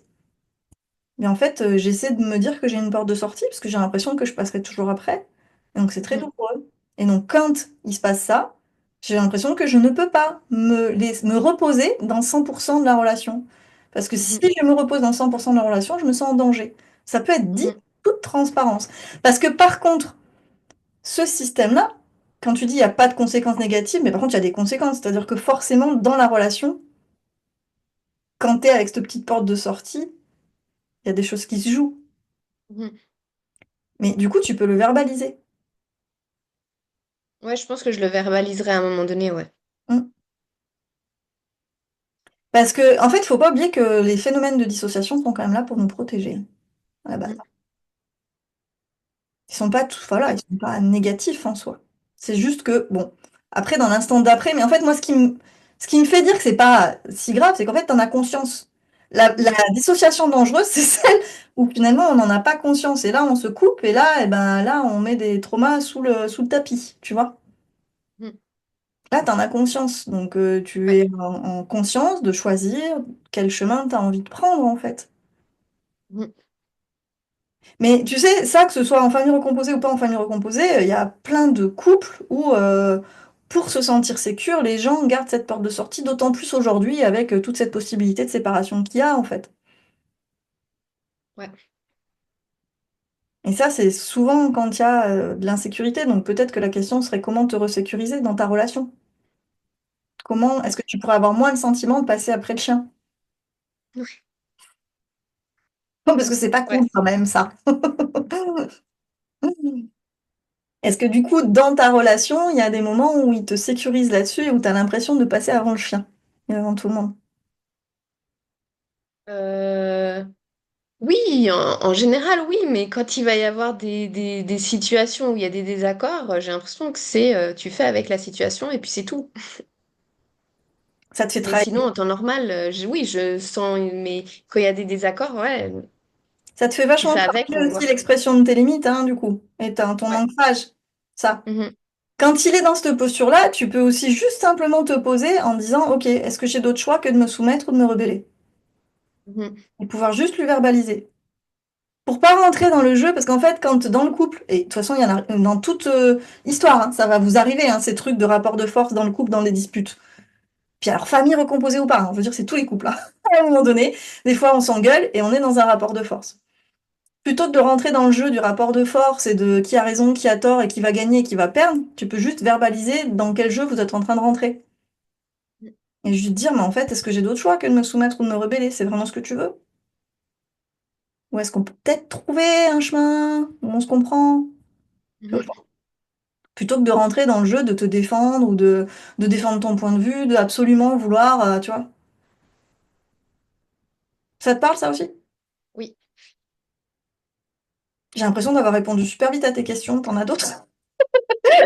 mais en fait, j'essaie de me dire que j'ai une porte de sortie parce que j'ai l'impression que je passerai toujours après. Et donc c'est très mhm, douloureux. Et donc quand il se passe ça, j'ai l'impression que je ne peux pas me reposer dans 100% de la relation. Parce que si mhm, je me repose dans 100% de la relation, je me sens en danger. Ça peut être dit mhm, toute transparence. Parce que par contre, ce système-là, quand tu dis il n'y a pas de conséquences négatives, mais par contre il y a des conséquences. C'est-à-dire que forcément, dans la relation, quand tu es avec cette petite porte de sortie, il y a des choses qui se jouent. mhm. Mais du coup, tu peux le verbaliser. Ouais, je pense que je le verbaliserai à un moment donné, ouais. Mm. Parce que, en fait, il faut pas oublier que les phénomènes de dissociation sont quand même là pour nous protéger, à la base. Mhm, Ils sont pas tout, voilà, ouais, ils sont pas négatifs en soi. C'est juste que, bon, après, dans l'instant d'après, mais en fait, moi, ce qui me fait dire que c'est pas si grave, c'est qu'en fait, tu en as conscience. La mhm, dissociation dangereuse, c'est celle où finalement, on n'en a pas conscience. Et là, on se coupe, et là, eh ben, là, on met des traumas sous le tapis, tu vois. mhm, Là, tu en as conscience. Donc, tu ouais, es en conscience de choisir quel chemin tu as envie de prendre, en fait. mhm, Mais tu sais, ça, que ce soit en famille recomposée ou pas en famille recomposée, il y a plein de couples où, pour se sentir sécure, les gens gardent cette porte de sortie, d'autant plus aujourd'hui avec toute cette possibilité de séparation qu'il y a, en fait. ouais, Et ça, c'est souvent quand il y a de l'insécurité. Donc peut-être que la question serait comment te resécuriser dans ta relation? Comment est-ce que tu pourrais avoir moins le sentiment de passer après le chien? Non, parce que c'est pas ouais. cool quand même, ça. Est-ce que du coup, dans ta relation, il y a des moments où il te sécurise là-dessus et où tu as l'impression de passer avant le chien et avant tout le monde? Euh, Oui, en général, oui, mais quand il va y avoir des situations où il y a des désaccords, j'ai l'impression que c'est tu fais avec la situation et puis c'est tout. Ça te fait Mais travailler. sinon, en temps normal, oui, je sens, mais quand il y a des désaccords, ouais, Ça te fait Et vachement c'est avec travailler l'angoisse. aussi l'expression de tes limites, hein, du coup, et ton Ouais. ancrage. Ça. Mhm. Quand il est dans cette posture-là, tu peux aussi juste simplement te poser en disant, OK, est-ce que j'ai d'autres choix que de me soumettre ou de me rebeller? Mhm. Et pouvoir juste lui verbaliser. Pour pas rentrer dans le jeu, parce qu'en fait, quand dans le couple, et de toute façon, il y en a dans toute histoire, hein, ça va vous arriver, hein, ces trucs de rapport de force dans le couple, dans les disputes. Puis alors, famille recomposée ou pas, hein, je veux dire, c'est tous les couples, hein. À un moment donné, des fois, on s'engueule et on est dans un rapport de force. Plutôt que de rentrer dans le jeu du rapport de force et de qui a raison, qui a tort et qui va gagner et qui va perdre, tu peux juste verbaliser dans quel jeu vous êtes en train de rentrer. Et juste dire, mais en fait, est-ce que j'ai d'autres choix que de me soumettre ou de me rebeller? C'est vraiment ce que tu veux? Ou est-ce qu'on peut peut-être trouver un chemin où on se comprend? Tu vois. Mhm. Plutôt que de rentrer dans le jeu de te défendre ou de défendre ton point de vue, de absolument vouloir, tu vois. Ça te parle, ça aussi? Oui. J'ai l'impression d'avoir répondu super vite à tes questions. T'en as d'autres?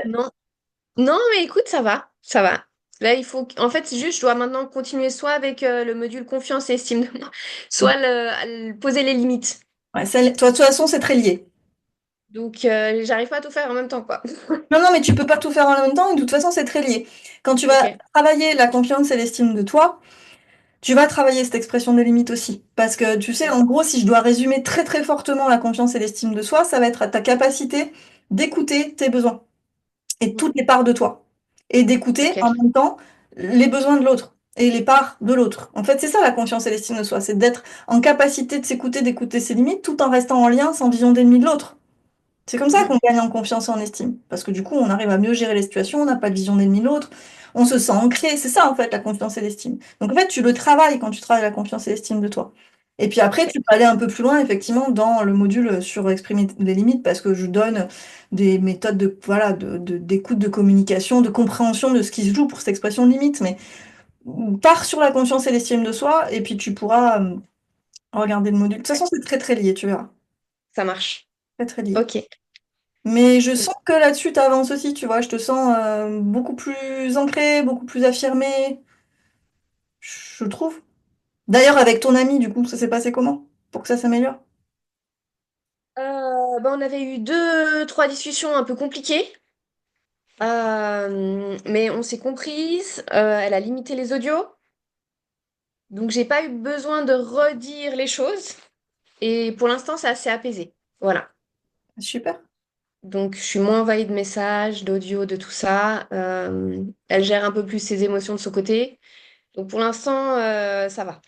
Non. Non, mais écoute, ça va. Ça va. Là, il faut. En fait, c'est juste, je dois maintenant continuer soit avec le module confiance et estime de moi, soit poser les limites. Ouais, toi, de toute façon, c'est très lié. Donc, j'arrive pas à tout faire en même temps, quoi. Non, non, mais tu peux pas tout faire en même temps et de toute façon, c'est très lié. Quand tu vas Ok. travailler la confiance et l'estime de toi, tu vas travailler cette expression de limite aussi. Parce que tu sais, en gros, si je dois résumer très très fortement la confiance et l'estime de soi, ça va être ta capacité d'écouter tes besoins et Mhm. toutes les parts de toi. Et d'écouter Ok. en même temps les besoins de l'autre et les parts de l'autre. En fait, c'est ça la confiance et l'estime de soi, c'est d'être en capacité de s'écouter, d'écouter ses limites tout en restant en lien sans vision d'ennemi de l'autre. C'est comme ça Mhm. qu'on gagne en confiance et en estime. Parce que du coup, on arrive à mieux gérer les situations, on n'a pas de vision d'ennemi de l'autre, on se sent ancré. C'est ça, en fait, la confiance et l'estime. Donc, en fait, tu le travailles quand tu travailles la confiance et l'estime de toi. Et puis après, Ok. tu peux aller un peu plus loin, effectivement, dans le module sur exprimer les limites, parce que je donne des méthodes de, voilà, d'écoute, de communication, de compréhension de ce qui se joue pour cette expression de limite. Mais pars sur la confiance et l'estime de soi, et puis tu pourras regarder le module. De toute Ouais. façon, c'est très, très lié, tu verras. Ça marche. Très, très lié. Ok. Mais je sens que là-dessus, tu avances aussi, tu vois. Je te sens beaucoup plus ancré, beaucoup plus affirmé, je trouve. D'ailleurs, avec ton ami, du coup, ça s'est passé comment? Pour que ça s'améliore? On avait eu deux, trois discussions un peu compliquées, mais on s'est comprises. Elle a limité les audios, donc j'ai pas eu besoin de redire les choses. Et pour l'instant, c'est assez apaisé. Voilà. Super. Donc, je suis moins envahie de messages, d'audio, de tout ça. Elle gère un peu plus ses émotions de son côté. Donc, pour l'instant, ça va.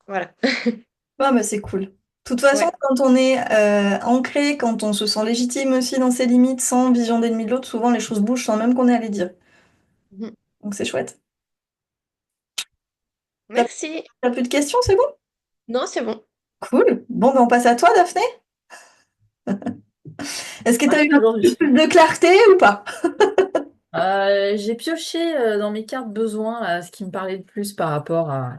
Voilà. Ouais, bah, c'est cool. De toute façon, Ouais. quand on est ancré, quand on se sent légitime aussi dans ses limites, sans vision d'ennemi de l'autre, souvent les choses bougent sans même qu'on ait à les dire. Mhm. Donc c'est chouette. T'as, Merci. t'as plus de questions, c'est bon? Non, c'est bon. Cool. Bon, ben on passe à toi, Daphné. Est-ce que tu Ouais, as eu un peu aujourd'hui. plus de clarté ou pas? J'ai pioché dans mes cartes besoins là, ce qui me parlait le plus par rapport à,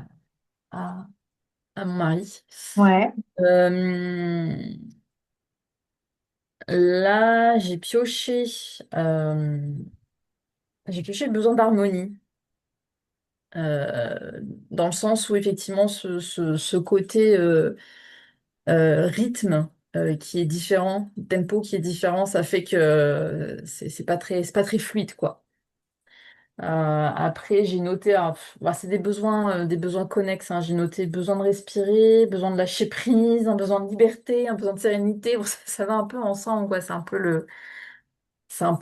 à mon mari. Ouais. Euh, Là, euh, j'ai pioché le besoin d'harmonie, dans le sens où effectivement ce côté rythme qui est différent, tempo qui est différent, ça fait que c'est pas très fluide, quoi. Après, j'ai noté, alors, bah, c'est des besoins connexes, hein. J'ai noté besoin de respirer, besoin de lâcher prise, un besoin de liberté, un besoin de sérénité. Bon, ça va un peu ensemble, quoi. C'est un peu le, c'est un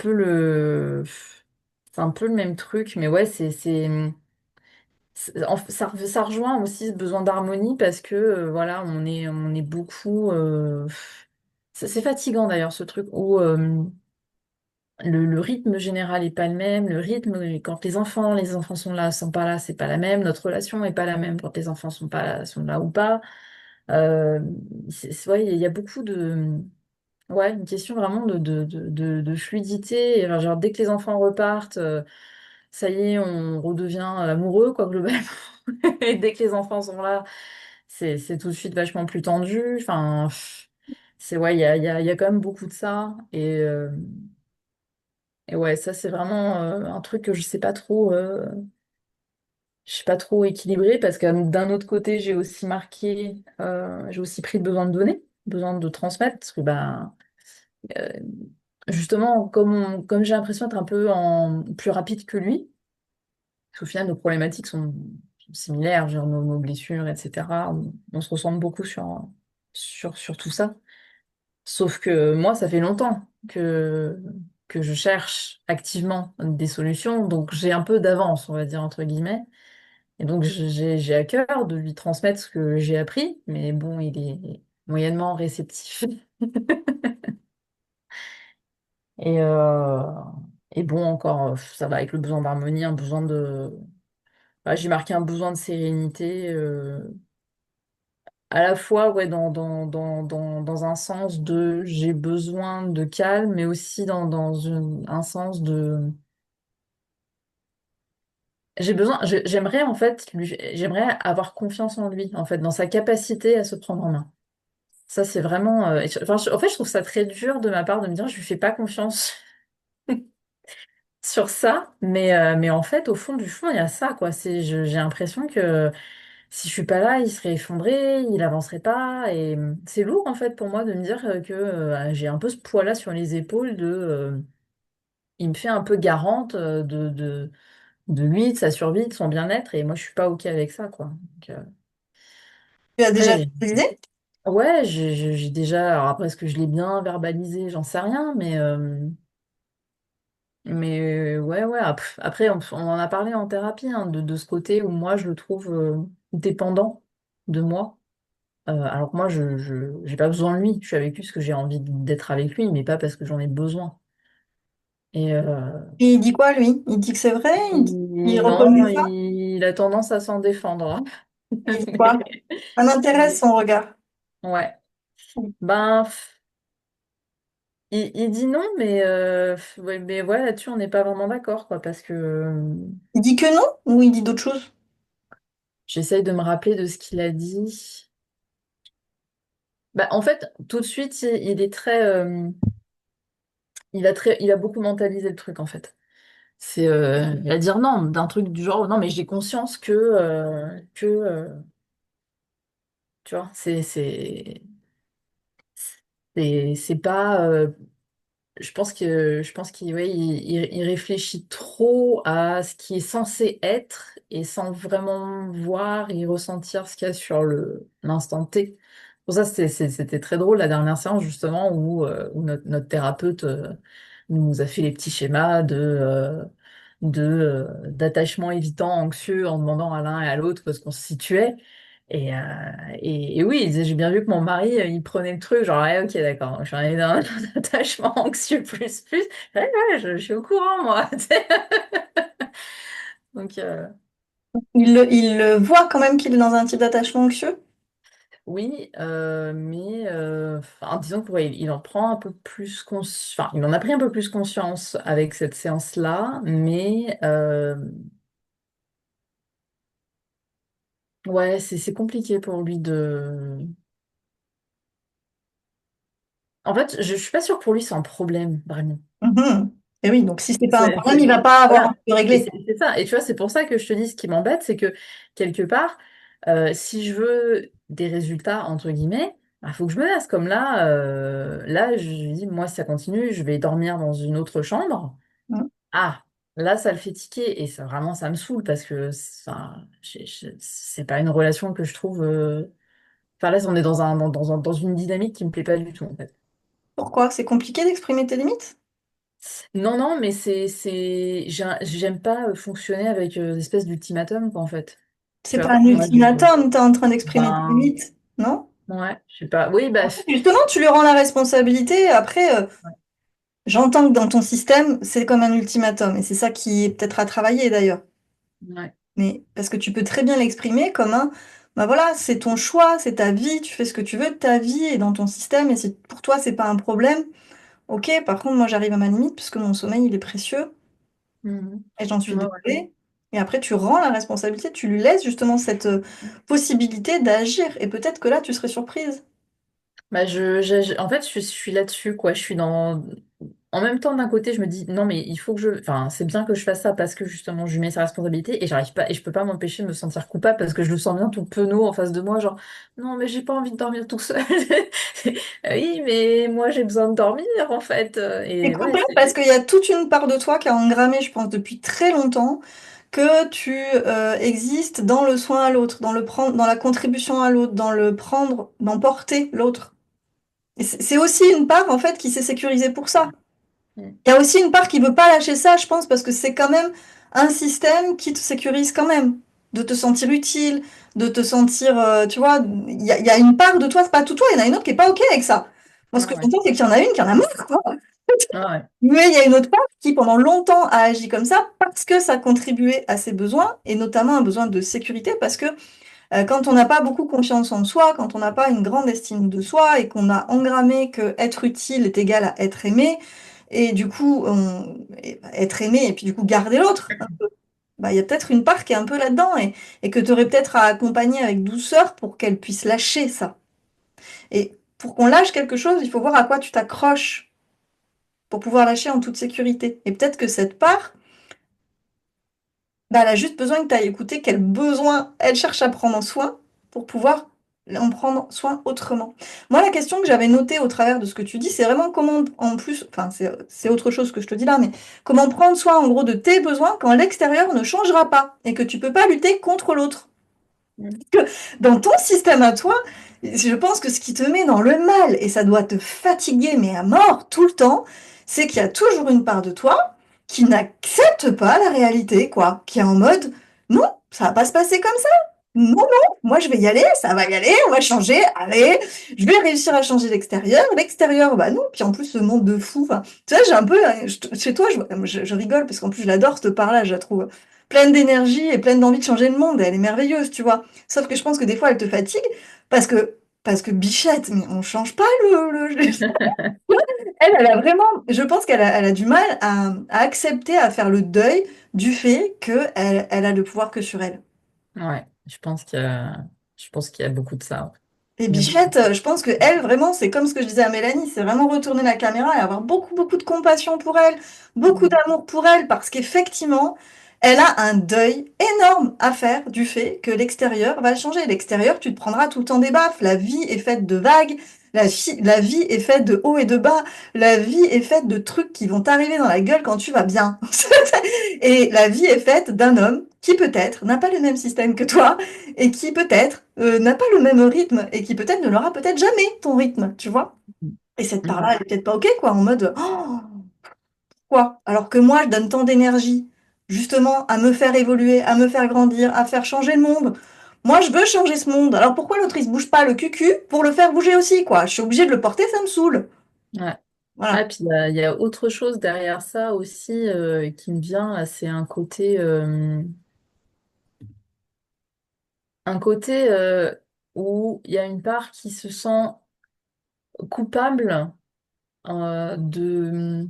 peu le même truc, mais ouais, ça rejoint aussi ce besoin d'harmonie parce que, voilà, on est beaucoup, c'est fatigant d'ailleurs ce truc où le rythme général est pas le même, le rythme quand les enfants sont là, sont pas là, c'est pas la même, notre relation est pas la même quand les enfants sont pas là, sont là ou pas. Euh, ouais, il y a beaucoup de, ouais, une question vraiment de fluidité. Et alors, genre, dès que les enfants repartent, ça y est, on redevient amoureux, quoi, globalement. Et dès que les enfants sont là, c'est tout de suite vachement plus tendu. Enfin, ouais, il y a quand même beaucoup de ça. Et ouais, ça, c'est vraiment un truc que je sais pas trop. je suis pas trop équilibrée parce que d'un autre côté, j'ai aussi pris le besoin de donner, besoin de transmettre, parce que ben, euh, justement, comme j'ai l'impression d'être un peu plus rapide que lui, parce qu'au final, nos problématiques sont similaires, genre nos blessures, etc. On se ressemble beaucoup sur tout ça. Sauf que moi, ça fait longtemps que je cherche activement des solutions, donc j'ai un peu d'avance, on va dire, entre guillemets. Et donc j'ai à cœur de lui transmettre ce que j'ai appris, mais bon, il est moyennement réceptif. Et, euh, et bon, encore, ça va avec le besoin d'harmonie, un besoin de... Bah, j'ai marqué un besoin de sérénité, à la fois ouais, dans un sens de j'ai besoin de calme, mais aussi un sens de... j'aimerais en fait, j'aimerais avoir confiance en lui, en fait, dans sa capacité à se prendre en main. Ça, c'est vraiment. Enfin, en fait, je trouve ça très dur de ma part de me dire je lui fais pas confiance sur ça, mais en fait, au fond du fond, il y a ça, quoi. J'ai l'impression que si je suis pas là, il serait effondré, il avancerait pas, et c'est lourd en fait pour moi de me dire que j'ai un peu ce poids-là sur les épaules il me fait un peu garante de lui, de sa survie, de son bien-être, et moi, je suis pas OK avec ça, quoi. Donc, Tu as déjà après, réalisé? ouais, j'ai déjà. Alors après, est-ce que je l'ai bien verbalisé? J'en sais rien, mais ouais, ouais. Après, on en a parlé en thérapie, hein, de ce côté où moi, je le trouve dépendant de moi. Alors que moi, j'ai pas besoin de lui. Je suis avec lui parce que j'ai envie d'être avec lui, mais pas parce que j'en ai besoin. Et Et il dit quoi, lui? Il dit que c'est vrai? Il non, reconnaît ça? il a tendance à s'en défendre, hein. Il dit quoi? Ça m'intéresse son regard. Ouais. Ben, il dit non, ouais, mais ouais, là-dessus, on n'est pas vraiment d'accord, quoi, parce que Il dit que non ou il dit d'autres choses? j'essaye de me rappeler de ce qu'il a dit. Bah, en fait, tout de suite, il est il a beaucoup mentalisé le truc, en fait. Il va dire non, d'un truc du genre, non, mais j'ai conscience tu vois, c'est pas, je pense qu'il ouais, il réfléchit trop à ce qui est censé être et sans vraiment voir et ressentir ce qu'il y a sur l'instant T. Pour ça, c'était très drôle la dernière séance, justement, où notre thérapeute nous a fait les petits schémas d'attachement évitant, anxieux, en demandant à l'un et à l'autre ce qu'on se situait. Et oui, il disait, j'ai bien vu que mon mari, il prenait le truc, genre, ouais, ok, d'accord, je suis un attachement anxieux plus. Ouais, ouais, je suis au courant, moi. Tu sais. Donc, Il le voit quand même qu'il est dans un type d'attachement anxieux? oui, mais enfin, disons que ouais, il en prend un peu plus enfin, il en a pris un peu plus conscience avec cette séance-là, mais ouais, c'est compliqué pour lui de. En fait, je suis pas sûre que pour lui c'est un problème, vraiment. Mhm. Et oui, donc si c'est pas un C'est, problème, il c'est- va pas avoir voilà. envie de Et régler. c'est ça. Et tu vois, c'est pour ça que je te dis ce qui m'embête, c'est que quelque part, si je veux des résultats, entre guillemets, il faut que je me lasse. Comme là, je lui dis, moi, si ça continue, je vais dormir dans une autre chambre. Mhm. Ah, là, ça le fait tiquer. Et ça, vraiment, ça me saoule parce que c'est pas une relation que je trouve. Enfin, là, on est dans une dynamique qui me plaît pas du tout, en fait. Pourquoi? C'est compliqué d'exprimer tes limites? Non, non, mais j'aime pas fonctionner avec des espèces d'ultimatum, quoi, en fait. C'est Tu pas vois, un moi, ultimatum, tu es en train d'exprimer tes ben, limites, non? ouais, je sais pas. Oui, bah, Justement, tu lui rends la responsabilité. Après, j'entends que dans ton système, c'est comme un ultimatum. Et c'est ça qui est peut-être à travailler d'ailleurs. ouais. Mais parce que tu peux très bien l'exprimer comme un, bah voilà, c'est ton choix, c'est ta vie, tu fais ce que tu veux de ta vie et dans ton système. Et si pour toi, c'est pas un problème, ok. Par contre, moi, j'arrive à ma limite puisque mon sommeil, il est précieux Mhm. et j'en suis Ouais, ouais. désolée. Et après, tu rends la responsabilité, tu lui laisses justement cette possibilité d'agir. Et peut-être que là, tu serais surprise. Bah, en fait, je suis là-dessus, quoi. Je suis dans. en même temps, d'un côté, je me dis, non, mais il faut que je. Enfin, c'est bien que je fasse ça parce que justement, je lui mets sa responsabilité et j'arrive pas, et je peux pas m'empêcher de me sentir coupable parce que je le sens bien tout penaud en face de moi, genre, non, mais j'ai pas envie de dormir tout seul. Oui, mais moi, j'ai besoin de dormir, en fait. C'est Et ouais, coupé parce qu'il y a toute une part de toi qui a engrammé, je pense, depuis très longtemps, que tu existes dans le soin à l'autre, dans le prendre, dans la contribution à l'autre, dans le prendre, dans porter l'autre. Et c'est aussi une part, en fait, qui s'est sécurisée pour ça. Mm. Il y a aussi une part qui veut pas lâcher ça, je pense, parce que c'est quand même un système qui te sécurise quand même, de te sentir utile, de te sentir, tu vois, il y a une part de toi, c'est pas tout toi, il y en a une autre qui est pas OK avec ça. Moi, ce Ouais, que ouais. j'entends, c'est qu'il y en a une qui en a marre, quoi. Ah ouais. Mais il y a une autre part qui, pendant longtemps, a agi comme ça parce que ça contribuait à ses besoins, et notamment un besoin de sécurité, parce que quand on n'a pas beaucoup confiance en soi, quand on n'a pas une grande estime de soi et qu'on a engrammé que être utile est égal à être aimé, et du coup, être aimé et puis du coup garder l'autre, bah, il y a peut-être une part qui est un peu là-dedans et que tu aurais peut-être à accompagner avec douceur pour qu'elle puisse lâcher ça. Et pour qu'on lâche quelque chose, il faut voir à quoi tu t'accroches pour pouvoir lâcher en toute sécurité. Et peut-être que cette part, bah, elle a juste besoin que tu ailles écouter quel besoin elle cherche à prendre en soin pour pouvoir en prendre soin autrement. Moi, la question que j'avais notée au travers de ce que tu dis, c'est vraiment comment, en plus, enfin, c'est autre chose que je te dis là, mais comment prendre soin, en gros, de tes besoins quand l'extérieur ne changera pas et que tu peux pas lutter contre l'autre. Mm. Dans ton système à toi, je pense que ce qui te met dans le mal, et ça doit te fatiguer, mais à mort tout le temps, c'est qu'il y a toujours une part de toi qui n'accepte pas la réalité, quoi, qui est en mode, non, ça va pas se passer comme ça. Non, non, moi je vais y aller, ça va y aller, on va changer, allez, je vais réussir à changer l'extérieur. L'extérieur, bah non, puis en plus ce monde de fou, enfin, tu vois, j'ai un peu, chez toi, je rigole parce qu'en plus je l'adore cette part-là, je la trouve pleine d'énergie et pleine d'envie de changer le monde, et elle est merveilleuse, tu vois. Sauf que je pense que des fois, elle te fatigue parce que Bichette, mais on change pas elle a vraiment, je pense elle a du mal à accepter, à faire le deuil du fait elle a le pouvoir que sur elle. Ouais, je pense qu'il y a beaucoup de ça. Ouais. Et Il y a beaucoup. Bichette, je pense que elle, vraiment, c'est comme ce que je disais à Mélanie, c'est vraiment retourner la caméra et avoir beaucoup, beaucoup de compassion pour elle, beaucoup Mm. d'amour pour elle, parce qu'effectivement, elle a un deuil énorme à faire du fait que l'extérieur va changer. L'extérieur, tu te prendras tout le temps des baffes. La vie est faite de vagues, la vie est faite de hauts et de bas, la vie est faite de trucs qui vont t'arriver dans la gueule quand tu vas bien. Et la vie est faite d'un homme qui peut-être n'a pas le même système que toi et qui peut-être n'a pas le même rythme et qui peut-être ne l'aura peut-être jamais ton rythme, tu vois. Et cette part-là, Ouais. elle est peut-être pas OK, quoi, en mode oh, quoi? Alors que moi, je donne tant d'énergie justement à me faire évoluer, à me faire grandir, à faire changer le monde. Moi, je veux changer ce monde. Alors pourquoi l'autre, il se bouge pas le cul pour le faire bouger aussi, quoi? Je suis obligée de le porter, ça me saoule. Ouais. Ah, Voilà. puis il y a autre chose derrière ça aussi qui me vient, là, c'est un côté où il y a une part qui se sent coupable de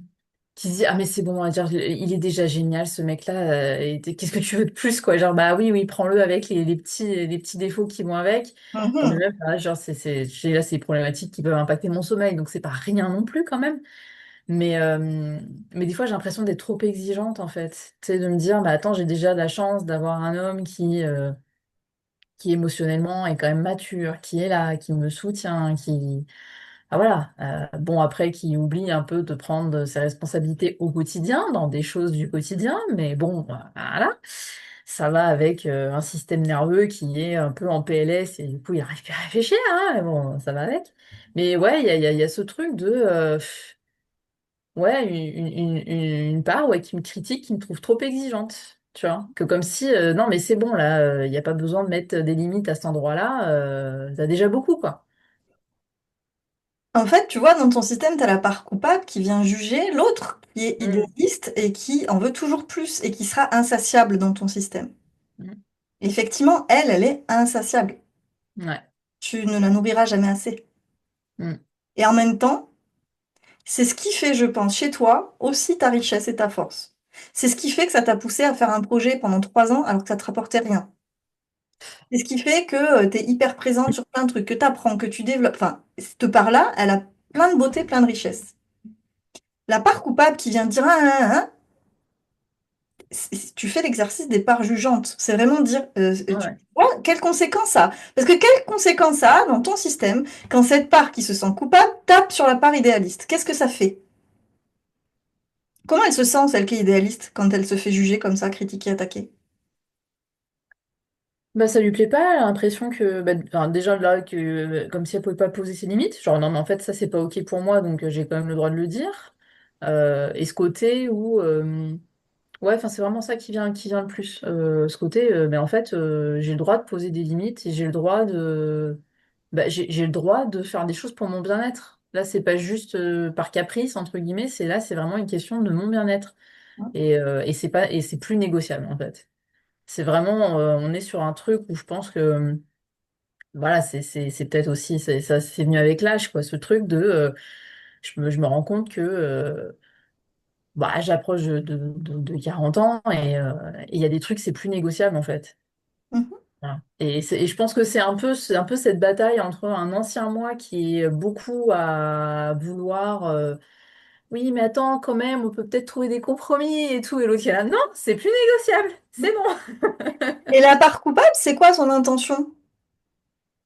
qui se dit ah mais c'est bon, on va dire, il est déjà génial ce mec-là, et qu'est-ce que tu veux de plus quoi, genre bah oui oui prends-le avec les petits défauts qui vont avec. Bon, mais Mhm. même là, genre j'ai là ces problématiques qui peuvent impacter mon sommeil, donc c'est pas rien non plus quand même. Mais des fois, j'ai l'impression d'être trop exigeante, en fait. Tu sais, de me dire, bah attends, j'ai déjà la chance d'avoir un homme qui émotionnellement est quand même mature, qui est là, qui me soutient, qui... Ah voilà. Bon, après, qui oublie un peu de prendre ses responsabilités au quotidien, dans des choses du quotidien, mais bon, voilà. Ça va avec un système nerveux qui est un peu en PLS et du coup, il n'arrive plus à réfléchir, hein, mais bon, ça va avec. Mais ouais, il y a ce truc de... ouais, une part ouais, qui me critique, qui me trouve trop exigeante. Tu vois, que comme si, non, mais c'est bon, là, il n'y a pas besoin de mettre des limites à cet endroit-là, t'as déjà beaucoup, quoi. En fait, tu vois, dans ton système, tu as la part coupable qui vient juger l'autre qui est Mm, idéaliste et qui en veut toujours plus et qui sera insatiable dans ton système. mm, Effectivement, elle est insatiable. ouais, Tu ne la nourriras jamais assez. mm, Et en même temps, c'est ce qui fait, je pense, chez toi aussi ta richesse et ta force. C'est ce qui fait que ça t'a poussé à faire un projet pendant 3 ans alors que ça te rapportait rien. C'est ce qui fait que tu es hyper présente sur plein de trucs, que tu apprends, que tu développes. Enfin, cette part-là, elle a plein de beauté, plein de richesse. La part coupable qui vient dire tu fais l'exercice des parts jugeantes. C'est vraiment dire, tu Ouais. vois, quelles conséquences ça a? Parce que quelles conséquences ça a dans ton système quand cette part qui se sent coupable tape sur la part idéaliste? Qu'est-ce que ça fait? Comment elle se sent, celle qui est idéaliste, quand elle se fait juger comme ça, critiquer, attaquer? Bah, ça lui plaît pas, elle a l'impression que, bah, enfin, déjà là, que, comme si elle pouvait pas poser ses limites, genre non, mais en fait, ça c'est pas ok pour moi, donc j'ai quand même le droit de le dire. Et ce côté où, ouais, enfin, c'est vraiment ça qui vient le plus. Ce côté, mais en fait, j'ai le droit de poser des limites et j'ai le droit de, bah, j'ai le droit de faire des choses pour mon bien-être. Là, c'est pas juste par caprice, entre guillemets, c'est là, c'est vraiment une question de mon bien-être. Et c'est pas, et c'est plus négociable, en fait. C'est vraiment, on est sur un truc où je pense que, voilà, c'est peut-être aussi, ça c'est venu avec l'âge, quoi, ce truc de, je me rends compte que, bah, j'approche de 40 ans et il y a des trucs, c'est plus négociable, en fait. Mhm. Voilà. Et je pense que c'est un peu cette bataille entre un ancien moi qui est beaucoup à vouloir, oui, mais attends, quand même, on peut peut-être trouver des compromis et tout, et l'autre qui est là, non, c'est plus négociable, c'est bon. Et la part coupable, c'est quoi son intention?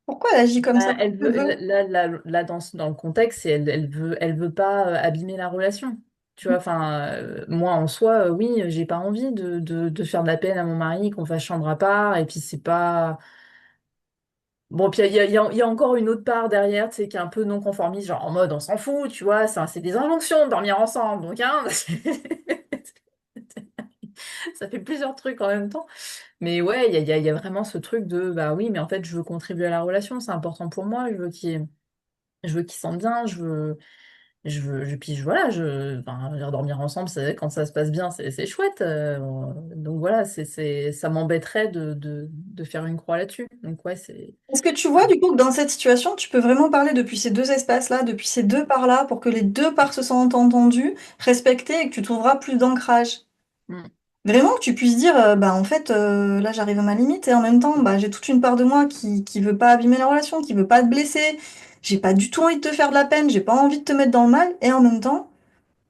Pourquoi elle agit comme ça? Bah, elle veut, Elle veut. là, dans le contexte, elle veut pas abîmer la relation. Tu vois, enfin, moi en soi, oui, j'ai pas envie de faire de la peine à mon mari, qu'on fasse chambre à part, et puis c'est pas. Bon, puis il y a encore une autre part derrière, tu sais, qui est un peu non conformiste, genre en mode on s'en fout, tu vois, c'est des injonctions de dormir ensemble, donc hein, ça fait plusieurs trucs en même temps. Mais ouais, il y a vraiment ce truc de, bah oui, mais en fait, je veux contribuer à la relation, c'est important pour moi, je veux qu'ils sentent bien, puis voilà, enfin, je veux dire, dormir ensemble, quand ça se passe bien, c'est chouette. Donc voilà, ça m'embêterait de faire une croix là-dessus. Donc ouais, c'est. Est-ce que tu vois du coup que dans cette situation, tu peux vraiment parler depuis ces deux espaces-là, depuis ces deux parts-là, pour que les deux parts se sentent entendues, respectées et que tu trouveras plus d'ancrage? Mm, Vraiment que tu puisses dire, bah en fait, là j'arrive à ma limite et en même temps, bah j'ai toute une part de moi qui veut pas abîmer la relation, qui veut pas te blesser, j'ai pas du tout envie de te faire de la peine, j'ai pas envie de te mettre dans le mal et en même temps,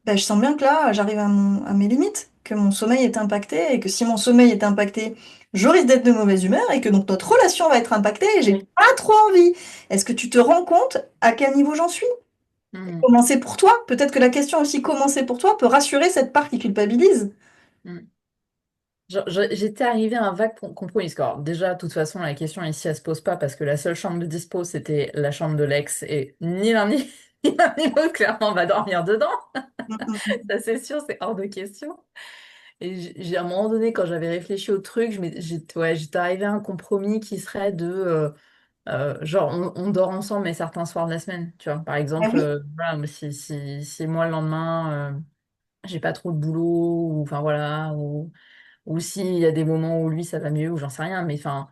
bah, je sens bien que là j'arrive à mes limites, que mon sommeil est impacté et que si mon sommeil est impacté, je risque d'être de mauvaise humeur et que donc notre relation va être impactée et j'ai oui. pas trop envie. Est-ce que tu te rends compte à quel niveau j'en suis? Mm, Comment c'est pour toi? Peut-être que la question aussi comment c'est pour toi peut rassurer cette part qui culpabilise. mm. J'étais arrivée à un vague compromis. Parce que, alors, déjà, de toute façon, la question ici, elle se pose pas parce que la seule chambre de dispo, c'était la chambre de l'ex et ni l'un ni, ni l'un ni l'autre, clairement, on va dormir dedans. Ça, c'est sûr, c'est hors de question. Et à un moment donné, quand j'avais réfléchi au truc, ouais, j'étais arrivée à un compromis qui serait de, genre, on dort ensemble, mais certains soirs de la semaine, tu vois. Par Ah exemple, oui. voilà, mais si moi, le lendemain, j'ai pas trop de boulot, ou enfin voilà, ou s'il y a des moments où lui, ça va mieux, ou j'en sais rien, mais enfin,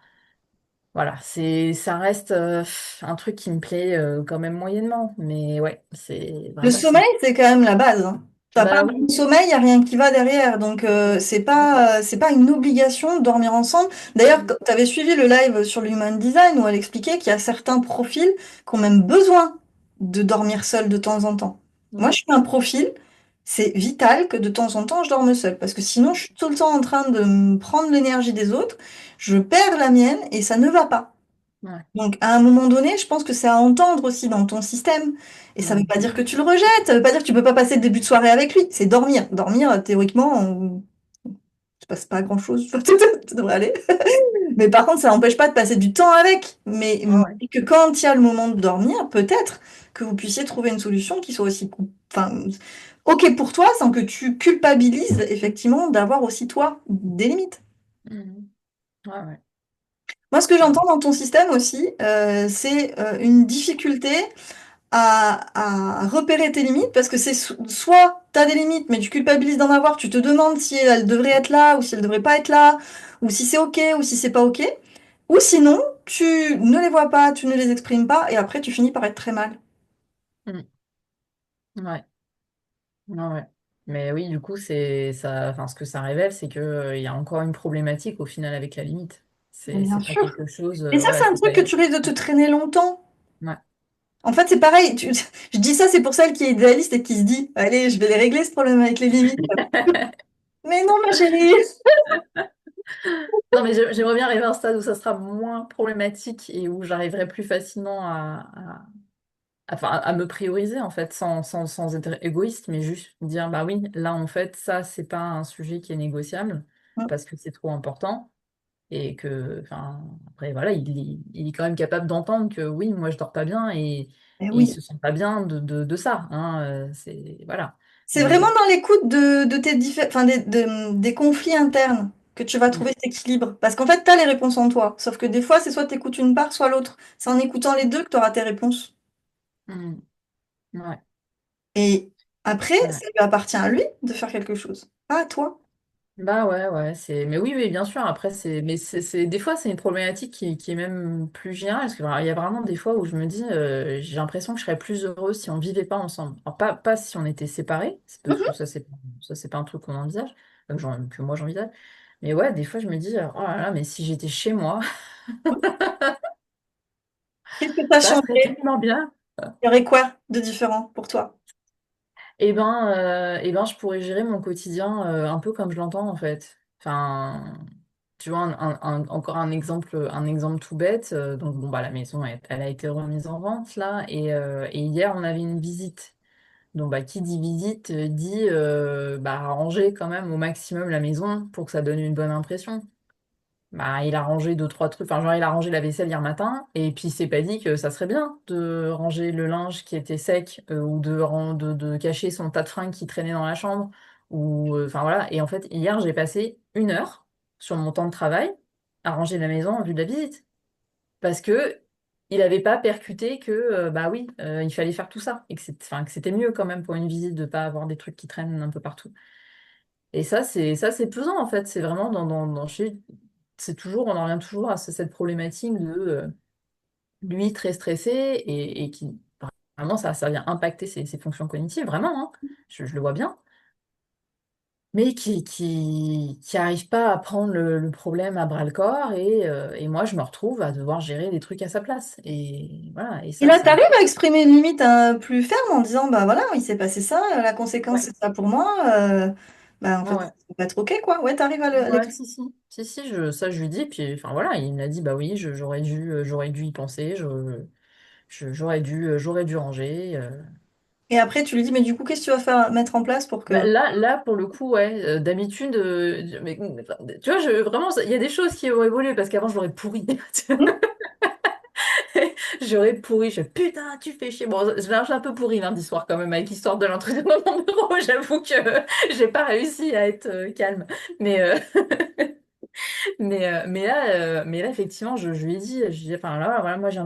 voilà, ça reste un truc qui me plaît quand même moyennement. Mais ouais, c'est Le vraiment, sommeil, c'est quand même la base, hein. Tu n'as pas Bah de oui. sommeil, il n'y a rien qui va derrière. Donc, c'est pas une obligation de dormir ensemble. D'ailleurs, tu avais suivi le live sur le Human Design où elle expliquait qu'il y a certains profils qui ont même besoin de dormir seul de temps en temps. Moi, Mm, je suis un profil, c'est vital que de temps en temps, je dorme seul. Parce que sinon, je suis tout le temps en train de me prendre l'énergie des autres, je perds la mienne et ça ne va pas. ouais. Donc, à un moment donné, je pense que c'est à entendre aussi dans ton système. Et ça ne veut Mm, pas dire que tu le rejettes, ça ne veut pas dire que tu peux pas passer le début de soirée avec lui. C'est dormir. Dormir, théoriquement, il se passe pas grand-chose. Ça devrait aller. Mais par contre, ça n'empêche pas de passer du temps avec. ouais, ouais. Mais que quand il y a le moment de dormir, peut-être que vous puissiez trouver une solution qui soit aussi, enfin, OK pour toi, sans que tu culpabilises, effectivement, d'avoir aussi, toi, des limites. Mm, ouais, ouais. Moi, ce que Ouais. j'entends dans ton système aussi, c'est une difficulté à repérer tes limites parce que c'est soit tu as des limites mais tu culpabilises d'en avoir, tu te demandes si elles devraient être là ou si elles devraient pas être là, ou si c'est OK ou si c'est pas OK, ou sinon tu ne les vois pas, tu ne les exprimes pas et après tu finis par être très mal. Mm, ouais. Ouais, ouais. Mais oui, du coup, c'est ça, enfin, ce que ça révèle, c'est que, il y a encore une problématique au final avec la limite. Mais bien C'est pas sûr. quelque chose, Et ça, voilà, c'est un c'est pas. truc que tu risques de te traîner longtemps. Ouais. En fait, c'est pareil. Je dis ça, c'est pour celle qui est idéaliste et qui se dit, allez, je vais les régler ce problème avec les limites. Mais non, ma chérie. Non, mais j'aimerais bien arriver à un stade où ça sera moins problématique et où j'arriverai plus facilement enfin, à me prioriser, en fait, sans être égoïste, mais juste dire, bah oui, là, en fait, ça, c'est pas un sujet qui est négociable parce que c'est trop important. Et que, enfin, après, voilà, il est quand même capable d'entendre que oui, moi, je dors pas bien Eh et il oui. se sent pas bien de ça. Hein, voilà. C'est vraiment Mais dans l'écoute de tes enfin, des conflits internes que tu vas mm, trouver cet équilibre. Parce qu'en fait, tu as les réponses en toi. Sauf que des fois, c'est soit tu écoutes une part, soit l'autre. C'est en écoutant les deux que tu auras tes réponses. mm, ouais, Et après, ouais. ça lui appartient à lui de faire quelque chose, pas à toi. Bah ouais, ouais, mais oui, oui, bien sûr, après, des fois, c'est une problématique qui est même plus générale, parce qu'il y a vraiment des fois où je me dis, j'ai l'impression que je serais plus heureuse si on vivait pas ensemble. Alors, pas si on était séparés, c'est parce que Mhm. ça, c'est pas un truc qu'on envisage, que moi j'envisage, mais ouais, des fois, je me dis, oh là là, mais si j'étais chez moi, Qu'est-ce que ça ça serait changerait? tellement bien. Il y aurait quoi de différent pour toi? Eh ben, je pourrais gérer mon quotidien un peu comme je l'entends en fait. Enfin, tu vois, encore un exemple tout bête. Donc bon bah la maison elle a été remise en vente là et hier on avait une visite. Donc bah qui dit visite dit bah ranger quand même au maximum la maison pour que ça donne une bonne impression. Bah, il a rangé deux, trois trucs. Enfin, genre, il a rangé la vaisselle hier matin, et puis il s'est pas dit que ça serait bien de ranger le linge qui était sec, ou de cacher son tas de fringues qui traînait dans la chambre. Ou, enfin, voilà. Et en fait, hier, j'ai passé 1 heure sur mon temps de travail à ranger la maison en vue de la visite. Parce que il n'avait pas percuté que, bah oui, il fallait faire tout ça. Et enfin, que c'était mieux quand même pour une visite de pas avoir des trucs qui traînent un peu partout. Et ça c'est pesant en fait. C'est vraiment c'est toujours, on en revient toujours à cette problématique de lui très stressé et qui vraiment ça vient impacter ses fonctions cognitives, vraiment, hein. Je le vois bien. Mais qui arrive pas à prendre le problème à bras le corps et moi je me retrouve à devoir gérer des trucs à sa place. Et voilà, et Et ça là, tu c'est. arrives à exprimer une limite plus ferme en disant, bah voilà, il s'est passé ça, la conséquence Ouais, c'est ça pour moi. Bah en ouais, fait, ouais. ça va pas être OK, quoi. Ouais, tu arrives à Ouais, l'exprimer. si, si. Si, si, ça je lui dis, puis enfin voilà, il m'a dit bah oui, j'aurais dû y penser, j'aurais dû ranger. Et après, tu lui dis, mais du coup, qu'est-ce que tu vas faire, mettre en place pour Bah, que... là, pour le coup, ouais, d'habitude, tu vois, vraiment, il y a des choses qui ont évolué parce qu'avant, je l'aurais pourri. Hmm. J'aurais pourri, putain, tu fais chier. Bon, je l'ai un peu pourri lundi soir quand même avec l'histoire de l'entrée dans mon bureau. J'avoue que j'ai pas réussi à être calme. Mais, mais là, effectivement, je lui ai dit, enfin là, voilà, moi, je viens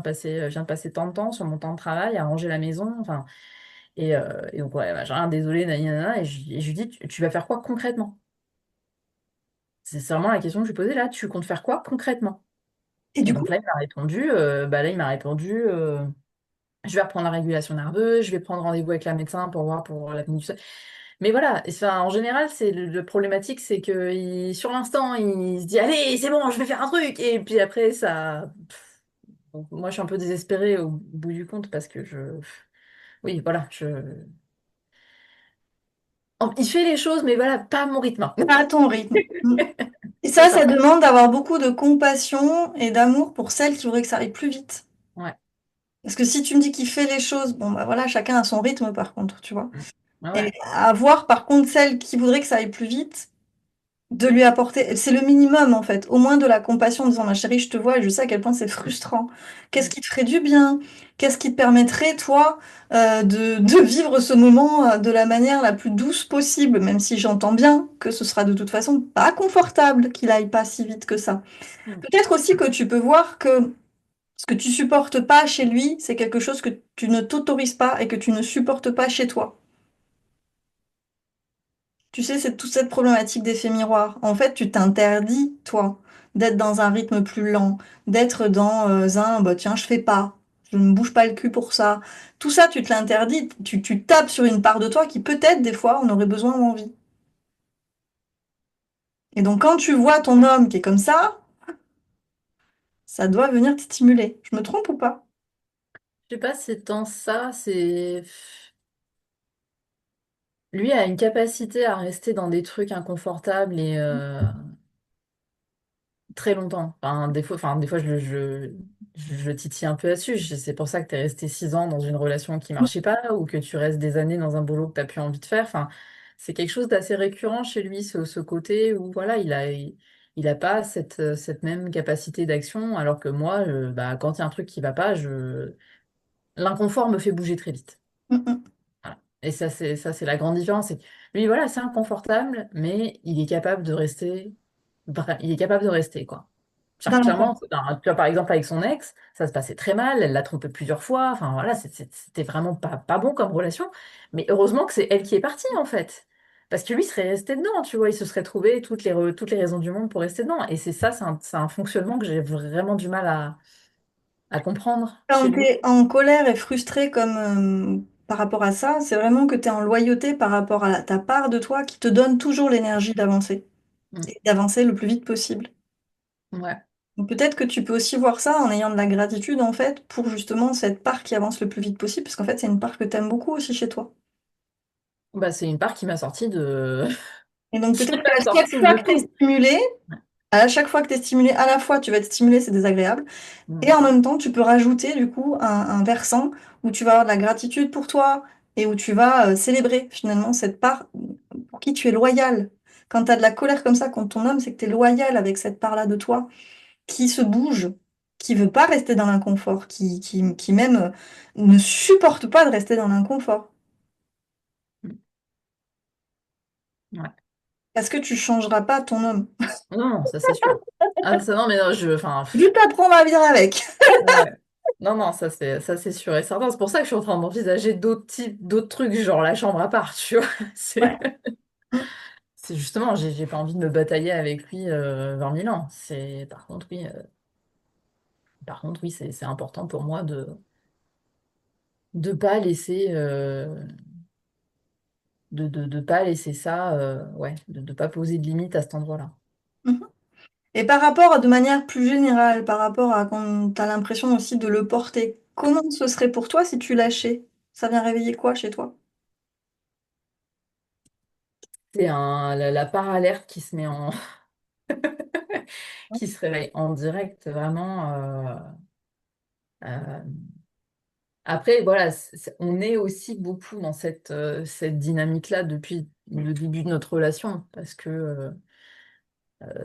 de passer tant de temps sur mon temps de travail à ranger la maison. Enfin, et donc, ouais, bah, genre, désolé, nanana, et je lui dis, tu vas faire quoi concrètement? C'est vraiment la question que je lui posais là. Tu comptes faire quoi concrètement? Et Et du coup, donc là, il m'a répondu, je vais reprendre la régulation nerveuse, je vais prendre rendez-vous avec la médecin pour voir pour l'apnée du sommeil. Mais voilà, enfin, en général, c'est le problématique, c'est que sur l'instant, il se dit, allez, c'est bon, je vais faire un truc. Et puis après, ça. Bon, moi, je suis un peu désespérée au bout du compte parce que oui, voilà, il fait les choses, mais voilà, pas à mon rythme. à ton rythme. Hmm. Et C'est ça ça. demande d'avoir beaucoup de compassion et d'amour pour celle qui voudrait que ça aille plus vite. Ouais. Parce que si tu me dis qu'il fait les choses, bon, bah voilà, chacun a son rythme par contre, tu vois. Mm. Ouais, Et ouais. avoir par contre celle qui voudrait que ça aille plus vite, de lui apporter, c'est le minimum en fait, au moins de la compassion en disant ma chérie, je te vois et je sais à quel point c'est frustrant. Qu'est-ce Mm. qui te ferait du bien? Qu'est-ce qui te permettrait, toi, de vivre ce moment de la manière la plus douce possible, même si j'entends bien que ce sera de toute façon pas confortable qu'il aille pas si vite que ça. Mm. Peut-être aussi que tu peux voir que ce que tu supportes pas chez lui, c'est quelque chose que tu ne t'autorises pas et que tu ne supportes pas chez toi. Tu sais, c'est toute cette problématique d'effet miroir. En fait, tu t'interdis, toi, d'être dans un rythme plus lent, d'être dans un, bah tiens, je fais pas, je ne me bouge pas le cul pour ça. Tout ça, tu te l'interdis, tu tapes sur une part de toi qui peut-être, des fois, en aurait besoin ou envie. Et donc, quand tu vois ton homme qui est comme ça doit venir te stimuler. Je me trompe ou pas? Je sais pas, c'est tant ça, c'est... Lui a une capacité à rester dans des trucs inconfortables et très longtemps. Des fois je titille un peu là-dessus. C'est pour ça que tu es resté 6 ans dans une relation qui marchait pas ou que tu restes des années dans un boulot que tu n'as plus envie de faire. Enfin, c'est quelque chose d'assez récurrent chez lui, ce côté où voilà, il a pas cette même capacité d'action, alors que moi, bah, quand il y a un truc qui va pas, l'inconfort me fait bouger très vite. Mm. Voilà. Et ça, c'est la grande différence. C'est que lui, voilà, c'est inconfortable, mais il est capable de rester. Il est capable de rester, quoi. Dans Genre, l'inconfort. clairement, tu vois, par exemple, avec son ex, ça se passait très mal, elle l'a trompé plusieurs fois. Enfin, voilà, c'était vraiment pas bon comme relation. Mais heureusement que c'est elle qui est partie, en fait. Parce que lui serait resté dedans, tu vois, il se serait trouvé toutes les raisons du monde pour rester dedans. Et c'est ça, c'est un fonctionnement que j'ai vraiment du mal à comprendre chez Quand tu lui. es en colère et frustré comme par rapport à ça, c'est vraiment que tu es en loyauté par rapport à ta part de toi qui te donne toujours l'énergie d'avancer Mm. et d'avancer le plus vite possible. Ouais. Donc peut-être que tu peux aussi voir ça en ayant de la gratitude en fait pour justement cette part qui avance le plus vite possible, parce qu'en fait c'est une part que tu aimes beaucoup aussi chez toi. Bah, c'est une part qui m'a sorti de... Et donc qui peut-être m'a qu'à chaque sorti fois de que tu es tout. stimulé, à chaque fois que tu es stimulé, à la fois tu vas être stimulé, c'est désagréable, et Mm. en même temps tu peux rajouter du coup un versant où tu vas avoir de la gratitude pour toi et où tu vas célébrer finalement cette part pour qui tu es loyal. Quand tu as de la colère comme ça contre ton homme, c'est que tu es loyal avec cette part-là de toi qui se bouge, qui veut pas rester dans l'inconfort, qui même ne supporte pas de rester dans l'inconfort. Mm. Ouais. Parce que tu changeras pas ton homme. Non, non, ça c'est sûr. Ah, ça, non, mais non, enfin, Juste apprendre à vivre avec. ouais. Non, non, ça c'est sûr et certain. C'est pour ça que je suis en train d'envisager d'autres trucs, genre la chambre à part, tu vois. C'est, Ouais. Mm. c'est justement, j'ai pas envie de me batailler avec lui 20 000 ans. Par contre, oui, c'est important pour moi de pas laisser, de pas laisser ça, ouais, de pas poser de limite à cet endroit-là. Mhm. Et par rapport, de manière plus générale, par rapport à quand tu as l'impression aussi de le porter, comment ce serait pour toi si tu lâchais? Ça vient réveiller quoi chez toi? C'est la part alerte qui se met en, qui se réveille en direct, vraiment. Euh, Après, voilà, on est aussi beaucoup dans cette dynamique-là depuis le début de notre relation, parce que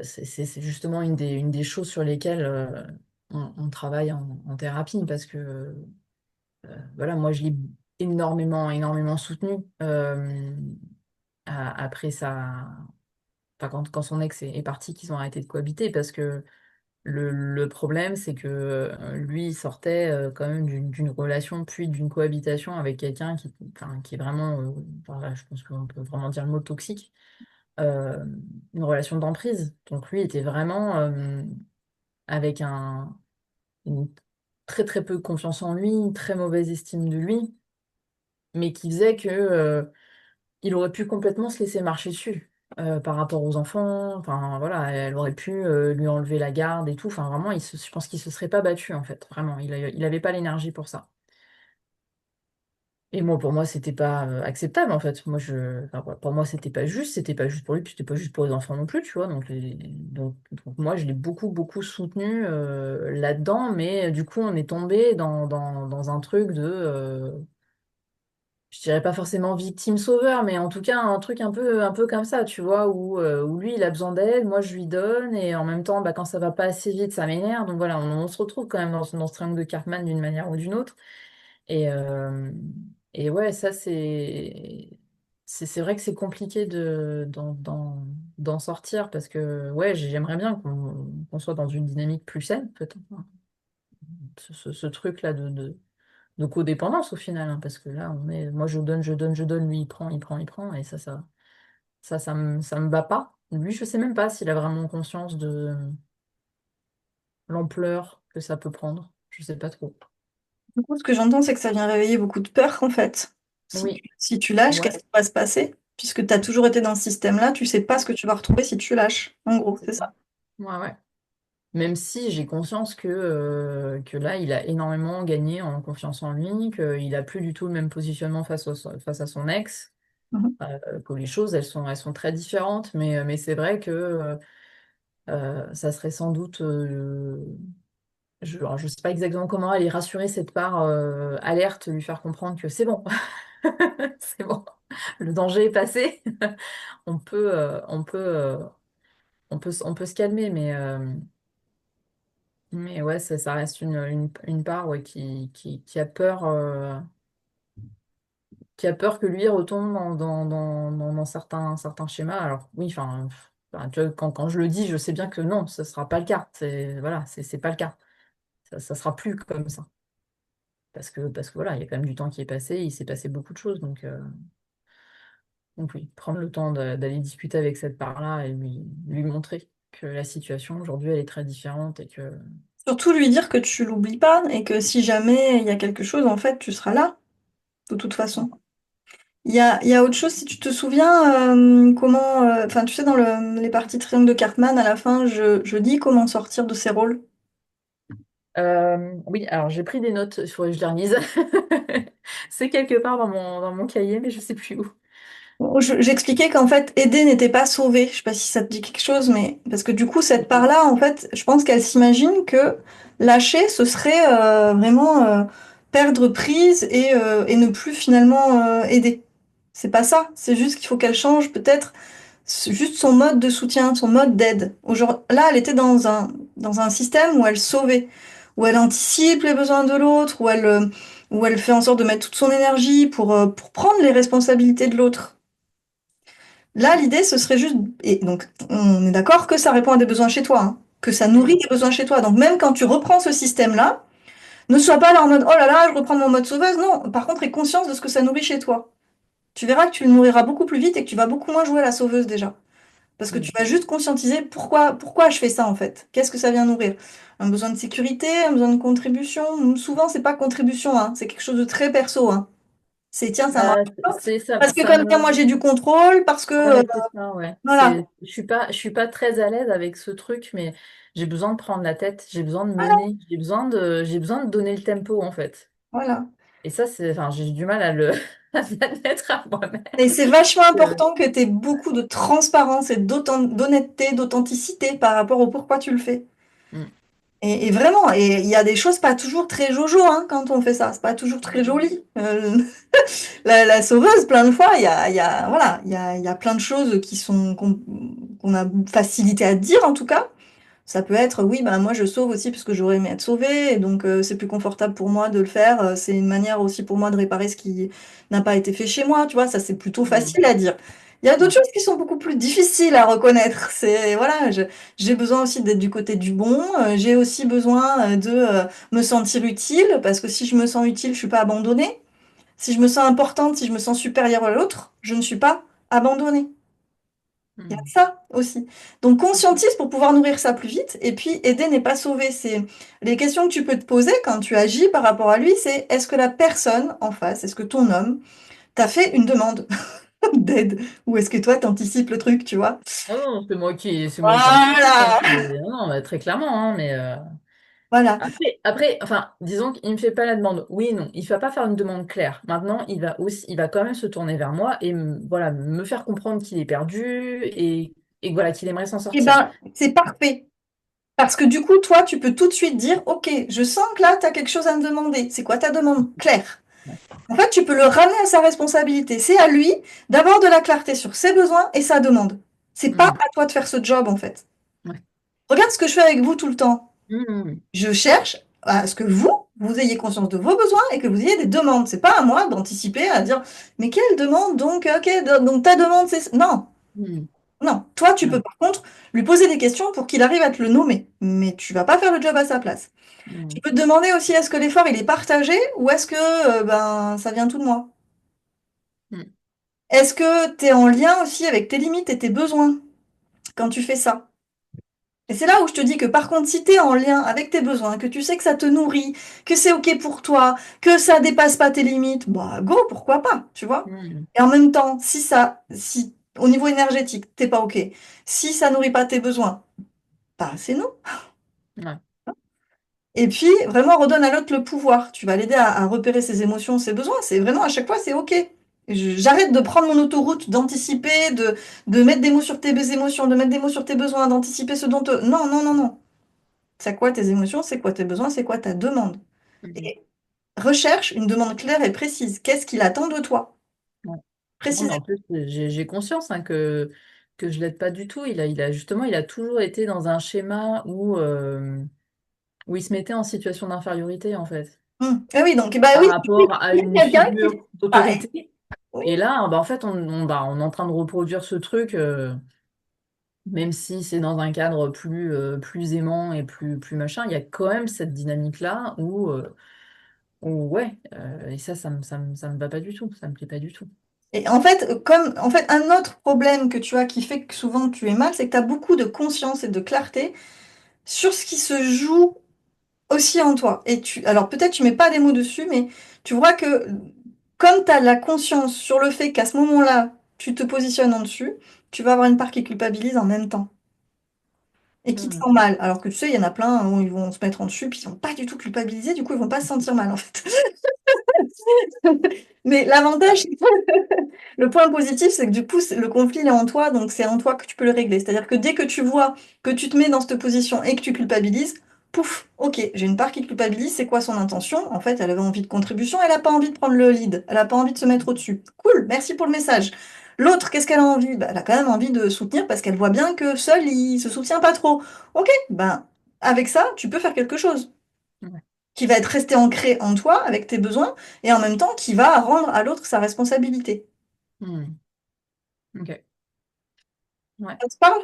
c'est justement une des choses sur lesquelles on travaille en thérapie, parce que voilà, moi, je l'ai énormément soutenu après enfin, quand son ex est parti, qu'ils ont arrêté de cohabiter, parce que le problème, c'est que lui, il sortait quand même d'une relation, puis d'une cohabitation avec quelqu'un enfin, qui est vraiment, voilà, je pense qu'on peut vraiment dire le mot toxique, euh, une relation d'emprise. Donc lui était vraiment avec une très peu confiance en lui, une très mauvaise estime de lui, mais qui faisait que il aurait pu complètement se laisser marcher dessus par rapport aux enfants. Enfin, voilà, elle aurait pu lui enlever la garde et tout. Enfin, vraiment, je pense qu'il se serait pas battu, en fait. Vraiment, il avait pas l'énergie pour ça. Et moi, pour moi, c'était pas acceptable, en fait. Enfin, voilà, pour moi, c'était pas juste pour lui, puis c'était pas juste pour les enfants non plus, tu vois. Donc moi, je l'ai beaucoup soutenu là-dedans, mais du coup, on est tombé dans un truc de, je dirais pas forcément victime-sauveur, mais en tout cas un truc un peu comme ça, tu vois, où lui il a besoin d'aide, moi je lui donne, et en même temps, bah, quand ça va pas assez vite, ça m'énerve. Donc voilà, on se retrouve quand même dans ce triangle de Cartman d'une manière ou d'une autre. Et, euh, et ouais, ça c'est vrai que c'est compliqué d'en sortir parce que ouais, j'aimerais bien qu'on soit dans une dynamique plus saine, peut-être. Ce truc-là de codépendance au final, hein, parce que là, moi je donne, lui il prend, et ça me va pas. Lui, je sais même pas s'il a vraiment conscience de l'ampleur que ça peut prendre. Je sais pas trop. Du coup, ce que j'entends, c'est que ça vient réveiller beaucoup de peur, en fait. Oui, Si tu lâches, ouais, qu'est-ce qui va se passer? Puisque tu as toujours été dans ce système-là, tu sais pas ce que tu vas retrouver si tu lâches. En gros, c'est c'est ça. ça. Ouais, ouais. Même si j'ai conscience que là, il a énormément gagné en confiance en lui, qu'il a plus du tout le même positionnement face à son ex, Mhm. que les choses, elles sont très différentes, mais c'est vrai que ça serait sans doute, alors, je sais pas exactement comment aller rassurer cette part alerte, lui faire comprendre que c'est bon, c'est bon, le danger est passé, on peut, on peut se calmer, mais ouais, ça reste une part ouais, qui a peur que lui retombe dans certains schémas. Alors oui, enfin, tu vois, quand je le dis, je sais bien que non, ce sera pas le cas. Voilà, c'est pas le cas. Ça sera plus comme ça. Parce que voilà, il y a quand même du temps qui est passé, il s'est passé beaucoup de choses. Donc oui, prendre le temps d'aller discuter avec cette part-là et lui montrer que la situation aujourd'hui, elle est très différente et que... Surtout lui dire que tu l'oublies pas et que si jamais il y a quelque chose, en fait, tu seras là, de toute façon. Il y a autre chose, si tu te souviens, comment, enfin, tu sais, dans les parties triangle de Cartman, à la fin, je dis comment sortir de ces rôles. Oui, alors j'ai pris des notes, il faudrait que je les relise. C'est quelque part dans mon cahier, mais je sais plus où. J'expliquais qu'en fait, aider n'était pas sauver. Je sais pas si ça te dit quelque chose, mais parce que du coup, cette part-là, en fait, je pense qu'elle s'imagine que lâcher, ce serait vraiment perdre prise et ne plus finalement aider. C'est pas ça. C'est juste qu'il faut qu'elle change peut-être juste son mode de soutien, son mode d'aide. Là, elle était dans un système où elle sauvait, où elle anticipe les besoins de l'autre, où elle fait en sorte de mettre toute son énergie pour prendre les responsabilités de l'autre. Là, l'idée, ce serait juste, et donc, on est d'accord que ça répond à des besoins chez toi, hein, que ça nourrit Mm. des besoins chez toi. Donc, même quand tu reprends ce système-là, ne sois pas là en mode, oh là là, je reprends mon mode sauveuse. Non, par contre, aie conscience de ce que ça nourrit chez toi. Tu verras que tu le nourriras beaucoup plus vite et que tu vas beaucoup moins jouer à la sauveuse déjà. Parce que tu Mm. vas juste conscientiser pourquoi je fais ça en fait. Qu'est-ce que ça vient nourrir? Un besoin de sécurité, un besoin de contribution. Souvent, c'est pas contribution, hein, c'est quelque chose de très perso, hein. C'est tiens, ça me rassure. C'est ça, Parce que comme ça, moi j'ai du contrôle, parce que ouais, c'est ça, ouais. voilà. Je suis pas très à l'aise avec ce truc, mais j'ai besoin de prendre la tête, j'ai besoin de Voilà. mener, j'ai besoin de donner le tempo, en fait. Voilà. Et ça, enfin, j'ai du mal à l'admettre à moi-même. Et c'est vachement Euh, important que tu aies beaucoup de transparence et d'honnêteté, d'authenticité par rapport au pourquoi tu le fais. mm, Et vraiment, et il y a des choses pas toujours très jojo hein, quand on fait ça. C'est pas toujours très mm, joli. La sauveuse, plein de fois, voilà, il y a plein de choses qu'on a facilité à dire en tout cas. Ça peut être, oui, bah, moi je sauve aussi parce que j'aurais aimé être sauvée, et donc c'est plus confortable pour moi de le faire. C'est une manière aussi pour moi de réparer ce qui n'a pas été fait chez moi, tu vois, ça c'est plutôt mm, facile à dire. Il y a d'autres ouais, choses qui sont beaucoup plus difficiles à reconnaître. Voilà, j'ai besoin aussi d'être du côté du bon, j'ai aussi besoin de me sentir utile, parce que si je me sens utile, je suis pas abandonnée. Si je me sens importante, si je me sens supérieure à l'autre, je ne suis pas abandonnée. Il y a mm, ça aussi. Donc conscientise pour pouvoir nourrir ça plus vite. Et puis aider n'est pas sauver. C'est les questions que tu peux te poser quand tu agis par rapport à lui, c'est est-ce que la personne en face, est-ce que ton homme t'a fait une demande d'aide? Ou est-ce que toi t'anticipes le truc, tu vois? ah non, c'est moi qui anticipe, hein, Voilà. non, non, bah, très clairement, hein, mais Voilà. enfin, disons qu'il me fait pas la demande. Oui, non, il va pas faire une demande claire. Maintenant, il va quand même se tourner vers moi et voilà, me faire comprendre qu'il est perdu et voilà, qu'il aimerait s'en Eh sortir. ben, c'est parfait. Parce que du coup, toi, tu peux tout de suite dire, OK, je sens que là, tu as quelque chose à me demander. C'est quoi ta demande? Claire. Ouais. En fait, tu peux le ramener à sa responsabilité. C'est à lui d'avoir de la clarté sur ses besoins et sa demande. C'est pas Mm, à toi de faire ce job, en fait. ouais. Regarde ce que je fais avec vous tout le temps. Mm, Je cherche à ce que vous ayez conscience de vos besoins et que vous ayez des demandes. C'est pas à moi d'anticiper, à dire, mais quelle demande donc? Ok, donc ta demande, c'est... Non, mm, non. Toi, tu peux mm, par contre lui poser des questions pour qu'il arrive à te le nommer. Mais tu vas pas faire le job à sa place. Tu mm, peux te demander aussi, est-ce que l'effort, il est partagé ou est-ce que ben, ça vient tout de moi? mm, Est-ce que tu es en lien aussi avec tes limites et tes besoins quand tu fais ça? Et c'est là où je te dis que par contre, si tu es en lien avec tes besoins, que tu sais que ça te nourrit, que c'est OK pour toi, que ça dépasse pas tes limites, bah go, pourquoi pas, tu vois? mm, Et en même temps, si au niveau énergétique, t'es pas OK, si ça nourrit pas tes besoins, bah c'est non. Ouais. Et puis, vraiment, redonne à l'autre le pouvoir. Tu vas l'aider à repérer ses émotions, ses besoins. C'est vraiment, à chaque fois, c'est OK. J'arrête de prendre mon autoroute, d'anticiper, de mettre des mots sur tes émotions, de mettre des mots sur tes besoins, d'anticiper ce dont te... Non, non, non, non. C'est quoi tes émotions? C'est quoi tes besoins? C'est quoi ta demande? Mhm. Et recherche une demande claire et précise. Qu'est-ce qu'il attend de toi? Ouais. Non, mais Précisément. en plus, j'ai conscience hein, que je l'aide pas du tout. Justement, il a toujours été dans un schéma où il se mettait en situation d'infériorité, en fait, Ah oui, donc, bah par oui, rapport à une quelqu'un qui... figure Pareil. d'autorité. Oui. Et là, bah, en fait, on est en train de reproduire ce truc, même si c'est dans un cadre plus aimant et plus machin, il y a quand même cette dynamique-là ouais, et ça me va pas du tout, ça me plaît pas du tout. Et en fait, en fait, un autre problème que tu as qui fait que souvent tu es mal, c'est que tu as beaucoup de conscience et de clarté sur ce qui se joue aussi en toi. Alors peut-être tu mets pas des mots dessus, mais tu vois que comme tu as la conscience sur le fait qu'à ce moment-là, tu te positionnes en dessus, tu vas avoir une part qui culpabilise en même temps et qui te Hmm. sent mal. Alors que tu sais, il y en a plein où ils vont se mettre en dessus, puis ils vont pas du tout culpabiliser, du coup ils vont pas se sentir mal en fait. Mais l'avantage, le point positif, c'est que du coup, le conflit il est en toi, donc c'est en toi que tu peux le régler. C'est-à-dire que dès que tu vois que tu te mets dans cette position et que tu culpabilises, pouf, ok, j'ai une part qui culpabilise, c'est quoi son intention? En fait, elle avait envie de contribution, elle n'a pas envie de prendre le lead, elle n'a pas envie de se mettre au-dessus. Cool, merci pour le message. L'autre, qu'est-ce qu'elle a envie? Bah, elle a quand même envie de soutenir parce qu'elle voit bien que seul, il se soutient pas trop. Ok, ben, avec ça, tu peux faire quelque chose Ouais. qui va être resté ancré en toi avec tes besoins et en même temps qui va rendre à l'autre sa responsabilité. Hmm. Ok. Ouais. Ça te parle?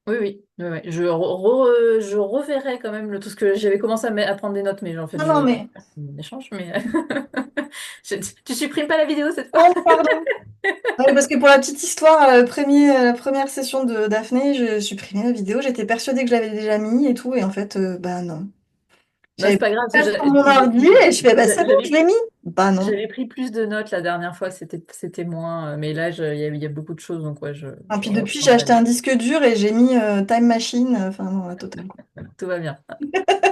Oui, oui, oui, oui. Je reverrai quand même tout ce que j'avais commencé à prendre des notes, mais en fait, Non, je non, voulais pas mais... faire un échange, mais tu supprimes pas la vidéo cette fois? Oh, pardon. Ouais, parce que pour la petite histoire, la première session de Daphné, je supprimais la vidéo, j'étais persuadée que je l'avais déjà mis et tout, et en fait, bah non. Non, J'avais c'est pris pas grave, parce ça que sur mon ordi et je fais, bah c'est bon, je l'ai mis. Bah non. j'avais pris plus de notes la dernière fois, c'était moins, mais là, il y a beaucoup de choses, donc ouais, Et je puis depuis, j'ai reprendrai. acheté un disque dur et j'ai mis Time Machine, enfin non, la totale, quoi. Tout va bien.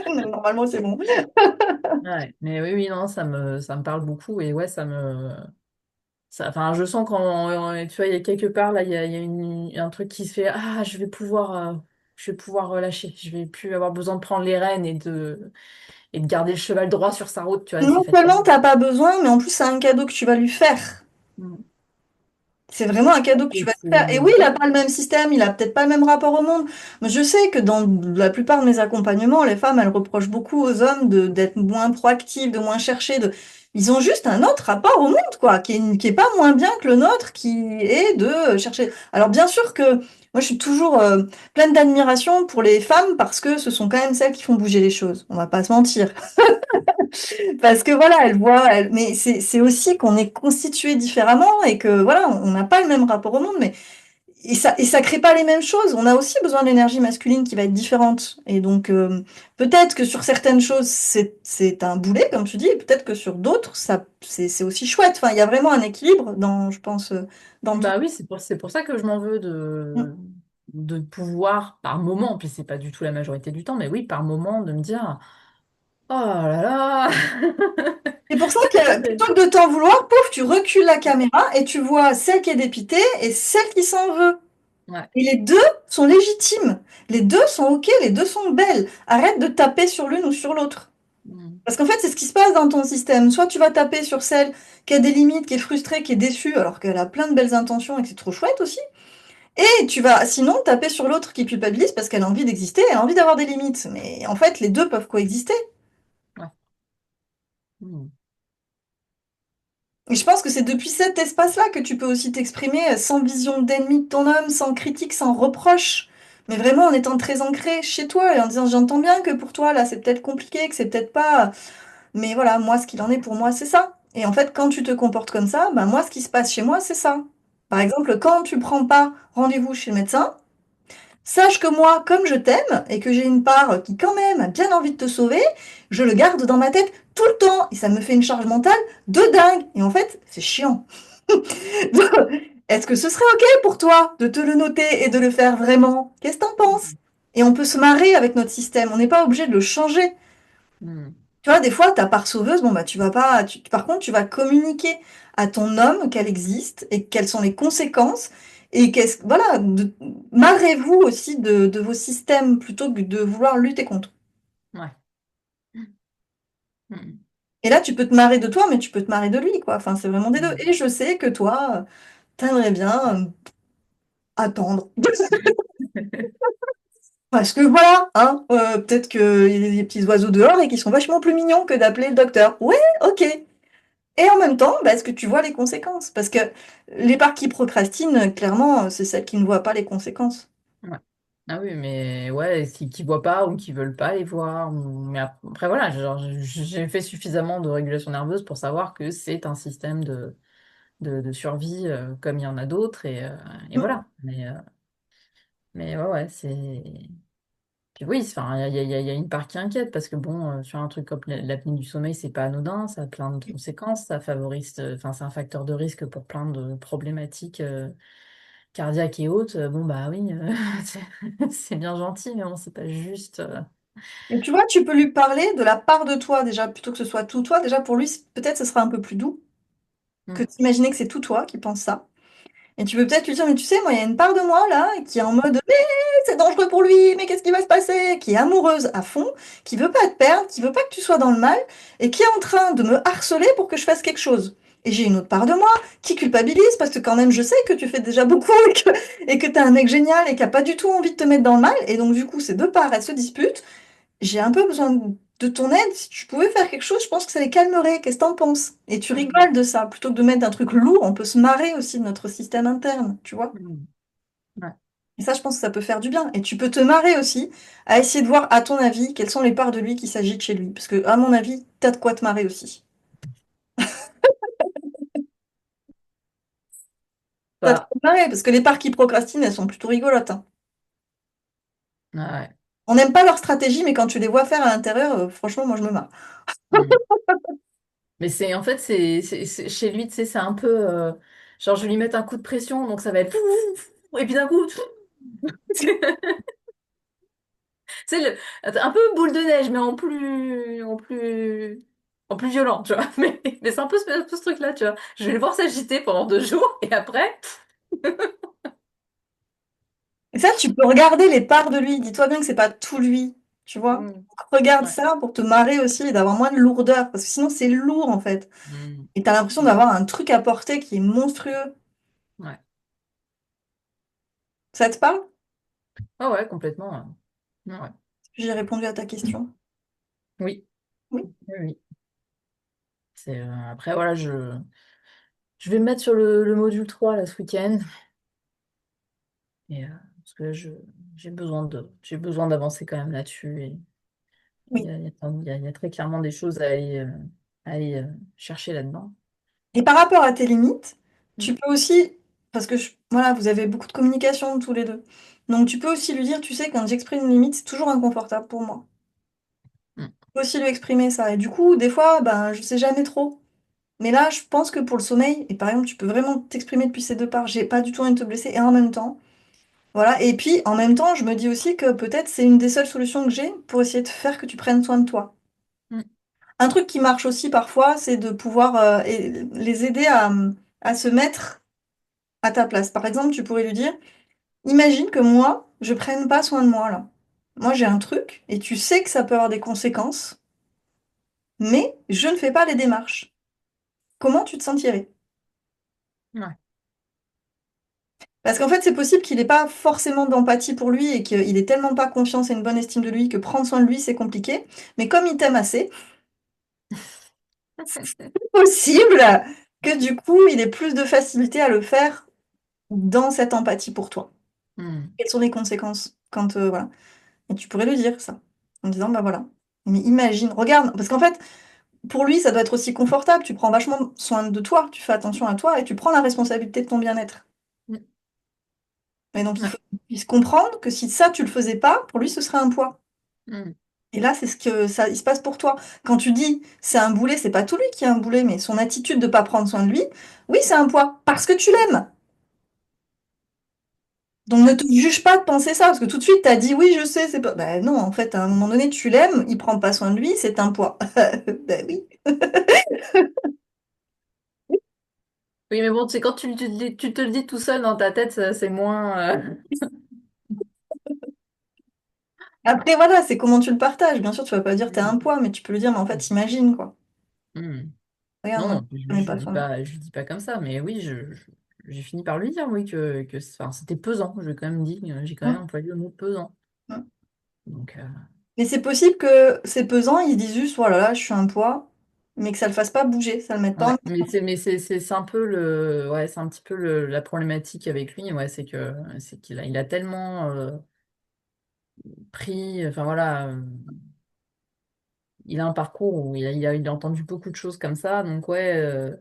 Normalement, c'est bon. Ouais, mais oui, oui, non, ça me parle beaucoup, et ouais, enfin, je sens quand, tu vois, il y a quelque part, là, il y a un truc qui se fait, ah, je vais pouvoir relâcher, je vais plus avoir besoin de prendre les rênes et de garder le cheval droit sur sa route, tu vois, c'est Non fatigant. seulement t'as pas besoin, mais en plus, c'est un cadeau que tu vas lui faire. Mm. C'est vraiment un cadeau que tu Et vas lui faire. Et oui, il n'a pas le même système, il a peut-être pas le même rapport au monde. Mais je sais que dans la plupart de mes accompagnements, les femmes, elles reprochent beaucoup aux hommes d'être moins proactifs, de moins chercher. Ils ont juste un autre rapport au monde, quoi, qui est pas moins bien que le nôtre, qui est de chercher. Alors bien sûr que moi, je suis toujours pleine d'admiration pour les femmes parce que ce sont quand même celles qui font bouger les choses. On va pas se mentir. Parce que voilà, mais c'est aussi qu'on est constitué différemment et que voilà, on n'a pas le même rapport au monde, mais et ça crée pas les mêmes choses. On a aussi besoin de l'énergie masculine qui va être différente. Et donc peut-être que sur certaines choses c'est un boulet comme tu dis, et peut-être que sur d'autres ça c'est aussi chouette. Enfin, il y a vraiment un équilibre dans, je pense, dans tout. Bah oui, c'est pour ça que je m'en veux de pouvoir, par moment, puis c'est pas du tout la majorité du temps, mais oui, par moment, de me dire, oh là là, C'est pour ça que plutôt que de t'en vouloir, pouf, tu recules la caméra et tu vois celle qui est dépitée et celle qui s'en veut. ouais. Et les deux sont légitimes. Les deux sont OK, les deux sont belles. Arrête de taper sur l'une ou sur l'autre. Mm. Parce qu'en fait, c'est ce qui se passe dans ton système. Soit tu vas taper sur celle qui a des limites, qui est frustrée, qui est déçue, alors qu'elle a plein de belles intentions et que c'est trop chouette aussi. Et tu vas sinon taper sur l'autre qui culpabilise parce qu'elle a envie d'exister, elle a envie d'avoir des limites. Mais en fait, les deux peuvent coexister. Ouais. Mm. Et je pense que c'est depuis cet espace-là que tu peux aussi t'exprimer sans vision d'ennemi de ton homme, sans critique, sans reproche, mais vraiment en étant très ancré chez toi et en disant j'entends bien que pour toi là c'est peut-être compliqué, que c'est peut-être pas, mais voilà, moi ce qu'il en est pour moi c'est ça. Et en fait quand tu te comportes comme ça, bah moi ce qui se passe chez moi c'est ça. Par exemple, quand tu prends pas rendez-vous chez le médecin, sache que moi, comme je t'aime et que j'ai une part qui quand même a bien envie de te sauver, je le garde dans ma tête tout le temps et ça me fait une charge mentale de dingue. Et en fait, c'est chiant. Est-ce que ce serait OK pour toi de te le noter et de le faire vraiment? Qu'est-ce que t'en penses? Et on peut se marrer avec notre système. On n'est pas obligé de le changer. Mm. Tu vois, des fois, ta part sauveuse, bon, bah, tu vas pas. Par contre, tu vas communiquer à ton homme qu'elle existe et quelles sont les conséquences. Et voilà, marrez-vous aussi de vos systèmes plutôt que de vouloir lutter contre. Ouais. Mm. Et là, tu peux te marrer de toi, mais tu peux te marrer de lui, quoi. Enfin, c'est vraiment des deux. Mm. Et je sais que toi, t'aimerais bien attendre. Parce que voilà, hein, peut-être qu'il y a des petits oiseaux dehors et qui sont vachement plus mignons que d'appeler le docteur. Ouais, ok. Et en même temps, bah, est-ce que tu vois les conséquences? Parce que les parts qui procrastinent, clairement, c'est celles qui ne voient pas les conséquences. Ouais. Ah oui, mais ouais, qui voient pas ou qui veulent pas les voir. Mais après, voilà, genre, j'ai fait suffisamment de régulation nerveuse pour savoir que c'est un système de survie comme il y en a d'autres. Et Mm. voilà. Mais ouais, ouais, c'est. Puis oui, enfin, il y a une part qui inquiète parce que bon, sur un truc comme l'apnée du sommeil, c'est pas anodin, ça a plein de conséquences, ça favorise, enfin, c'est un facteur de risque pour plein de problématiques cardiaques et autres. Bon, bah oui, c'est bien gentil, mais bon, c'est pas juste. Et tu vois, tu peux lui parler de la part de toi, déjà, plutôt que ce soit tout toi. Déjà, pour lui, peut-être ce sera un peu plus doux que Mm, d'imaginer que c'est tout toi qui pense ça. Et tu peux peut-être lui dire, mais tu sais, moi, il y a une part de moi, là, qui est en mode, mais c'est dangereux pour lui, mais qu'est-ce qui va se passer? Qui est amoureuse à fond, qui veut pas te perdre, qui veut pas que tu sois dans le mal, et qui est en train de me harceler pour que je fasse quelque chose. Et j'ai une autre part de moi qui culpabilise parce que quand même je sais que tu fais déjà beaucoup et que t'es un mec génial et qui a pas du tout envie de te mettre dans le mal. Et donc du coup ces deux parts elles se disputent. J'ai un peu besoin de ton aide. Si tu pouvais faire quelque chose, je pense que ça les calmerait. Qu'est-ce que t'en penses? Et tu mm, rigoles de ça. Plutôt que de mettre un truc lourd, on peut se marrer aussi de notre système interne, tu vois? mm. Ouais. Et ça, je pense que ça peut faire du bien. Et tu peux te marrer aussi à essayer de voir, à ton avis, quelles sont les parts de lui qui s'agitent chez lui. Parce que, à mon avis, t'as de quoi te marrer aussi. T'as de Bah, quoi te marrer, parce que les parts qui procrastinent, elles sont plutôt rigolotes, hein. ouais. On n'aime pas leur stratégie, mais quand tu les vois faire à l'intérieur, franchement, moi, je me marre. Mm. Mais c'est en fait, chez lui, tu sais, c'est un peu. Genre, je vais lui mettre un coup de pression, donc ça va être. Et puis d'un coup. C'est un peu boule de neige, mais en plus violent, tu vois. Mais c'est un peu ce truc-là, tu vois. Je vais le voir s'agiter pendant 2 jours, et après. Et ça, tu peux regarder les parts de lui. Dis-toi bien que c'est pas tout lui, tu vois. Mm. Regarde Ouais. ça pour te marrer aussi et d'avoir moins de lourdeur, parce que sinon, c'est lourd, en fait. Mm. Et t'as l'impression d'avoir un truc à porter qui est monstrueux. Ouais. Ça te parle? Ah ouais, complètement. Ouais. J'ai répondu à ta question. Oui. Oui. Oui, oui. Après, voilà, je vais me mettre sur le module 3 là, ce week-end. Parce que là, j'ai besoin d'avancer quand même là-dessus. Et Oui. il y a très clairement des choses à aller chercher là-dedans. Et par rapport à tes limites, Mm, tu peux aussi, parce que voilà, vous avez beaucoup de communication tous les deux. Donc tu peux aussi lui dire, tu sais, quand j'exprime une limite, c'est toujours inconfortable pour moi. mm, Tu peux aussi lui exprimer ça. Et du coup, des fois, ben, je sais jamais trop. Mais là, je pense que pour le sommeil, et par exemple, tu peux vraiment t'exprimer depuis ces deux parts. J'ai pas du tout envie de te blesser, et en même temps, voilà. Et puis, en même temps, je me dis aussi que peut-être c'est une des seules solutions que j'ai pour essayer de faire que tu prennes soin de toi. mm, Un truc qui marche aussi parfois, c'est de pouvoir les aider à se mettre à ta place. Par exemple, tu pourrais lui dire, imagine que moi, je prenne pas soin de moi là. Moi, j'ai un truc et tu sais que ça peut avoir des conséquences, mais je ne fais pas les démarches. Comment tu te sentirais? ouais. Parce qu'en fait, c'est possible qu'il n'ait pas forcément d'empathie pour lui et qu'il ait tellement pas confiance et une bonne estime de lui que prendre soin de lui, c'est compliqué. Mais comme il t'aime assez, c'est possible que du coup, il ait plus de facilité à le faire dans cette empathie pour toi. Mm, Quelles sont les conséquences quand voilà. Et tu pourrais lui dire ça en disant bah voilà. Mais imagine, regarde, parce qu'en fait, pour lui, ça doit être aussi confortable. Tu prends vachement soin de toi, tu fais attention à toi et tu prends la responsabilité de ton bien-être. mm, Et donc, il ouais. faut qu'il puisse comprendre que si ça, tu le faisais pas, pour lui, ce serait un poids. Mm, Et là, c'est ce que ça, il se passe pour toi. Quand tu dis c'est un boulet, c'est pas tout lui qui est un boulet, mais son attitude de pas prendre soin de lui, oui, c'est un poids parce que tu l'aimes. Donc ne te juge pas de penser ça, parce que tout de suite, tu as dit oui, je sais, c'est pas. Ben non, en fait, à un moment donné, tu l'aimes, il prend pas soin de lui, c'est un poids. Ben oui. Oui, mais bon, tu sais, quand tu te le dis tout seul dans ta tête, c'est moins. Après, voilà, c'est comment tu le partages. Bien sûr, tu vas pas dire t'es un poids, mais tu peux lui dire, mais en fait, imagine, quoi. Hmm. Regarde, Non, moi, non, je prenais pas soin de lui. je lui dis pas comme ça, mais oui, j'ai fini par lui dire, oui, enfin, c'était pesant. Je lui ai quand même dit, j'ai quand même Hum, employé le mot pesant. hum. Donc, Mais c'est possible que c'est pesant, ils se disent juste, voilà, là, je suis un poids, mais que ça le fasse pas bouger, ça le mette pas en... ouais, c'est un peu ouais, c'est un petit peu la problématique avec lui, ouais, c'est il a tellement pris, enfin voilà, il a un parcours où il a entendu beaucoup de choses comme ça, donc ouais.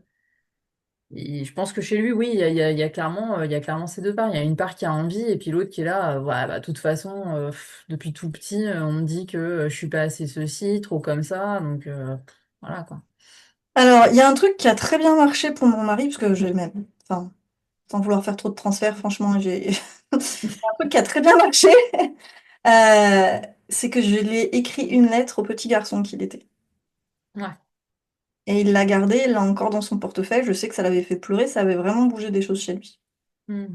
Et je pense que chez lui, oui, il y a clairement ces deux parts. Il y a une part qui a envie et puis l'autre qui est là. Ouais, bah, de toute façon, depuis tout petit, on me dit que je suis pas assez ceci, trop comme ça. Donc voilà quoi. Alors, il y a un truc qui a très bien marché pour mon mari, parce que j'ai même, enfin, sans vouloir faire trop de transferts, franchement, j'ai un truc qui a très bien marché, euh, c'est que je lui ai écrit une lettre au petit garçon qu'il était. Ouais. Et il l'a gardée, il l'a encore dans son portefeuille. Je sais que ça l'avait fait pleurer, ça avait vraiment bougé des choses chez lui. Mm.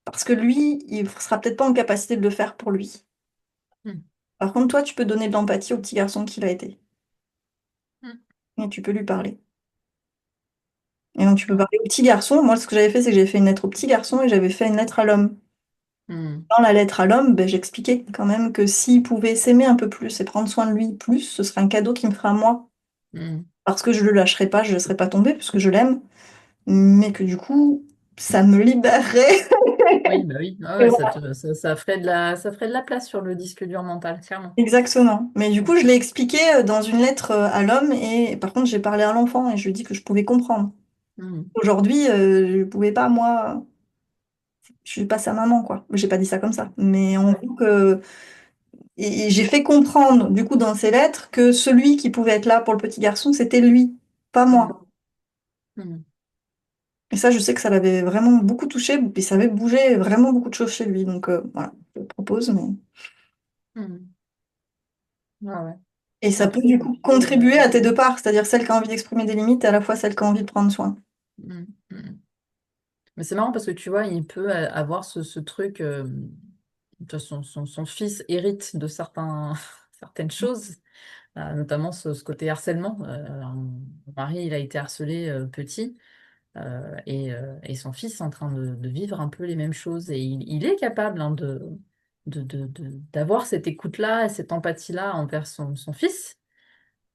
Parce que lui, il sera peut-être pas en capacité de le faire pour lui. Mm. Par contre, toi, tu peux donner de l'empathie au petit garçon qu'il a été. Mm. Et tu peux lui parler. Et donc, tu peux Ouais. parler au petit garçon. Moi, ce que j'avais fait, c'est que j'avais fait une lettre au petit garçon et j'avais fait une lettre à l'homme. Mm. Dans la lettre à l'homme, ben, j'expliquais quand même que s'il pouvait s'aimer un peu plus et prendre soin de lui plus, ce serait un cadeau qu'il me fera à moi. Mm. Parce que je le lâcherai pas, je ne laisserai pas tomber, parce que je l'aime. Mais que du coup, ça me libérerait. Oui, bah oui. Ah Et ouais, voilà. ça ferait de la place sur le disque dur mental, clairement. Exactement. Mais du coup, je l'ai expliqué dans une lettre à l'homme et par contre, j'ai parlé à l'enfant et je lui ai dit que je pouvais comprendre. Mm. Aujourd'hui, je ne pouvais pas, moi, je suis pas sa maman, quoi. J'ai pas dit ça comme ça. Mais en Ouais. gros, que... et j'ai fait comprendre, du coup, dans ces lettres, que celui qui pouvait être là pour le petit garçon, c'était lui, pas Mm. moi. Mm. Et ça, je sais que ça l'avait vraiment beaucoup touché et ça avait bougé vraiment beaucoup de choses chez lui. Donc, voilà, je le propose. Mais... Mm. Ouais, ouais. Et ça peut, Après, du comme coup, tu dis, contribuer à tes deux parts, c'est-à-dire celle qui a envie d'exprimer des limites et à la fois celle qui a envie de prendre soin. mm. Mm. Mais c'est marrant parce que tu vois, il peut avoir ce truc. De toute façon, son fils hérite de certaines choses, notamment ce côté harcèlement. Alors, mon mari, il a été harcelé petit et son fils est en train de vivre un peu les mêmes choses. Et il est capable hein, d'avoir cette écoute-là et cette empathie-là envers son fils.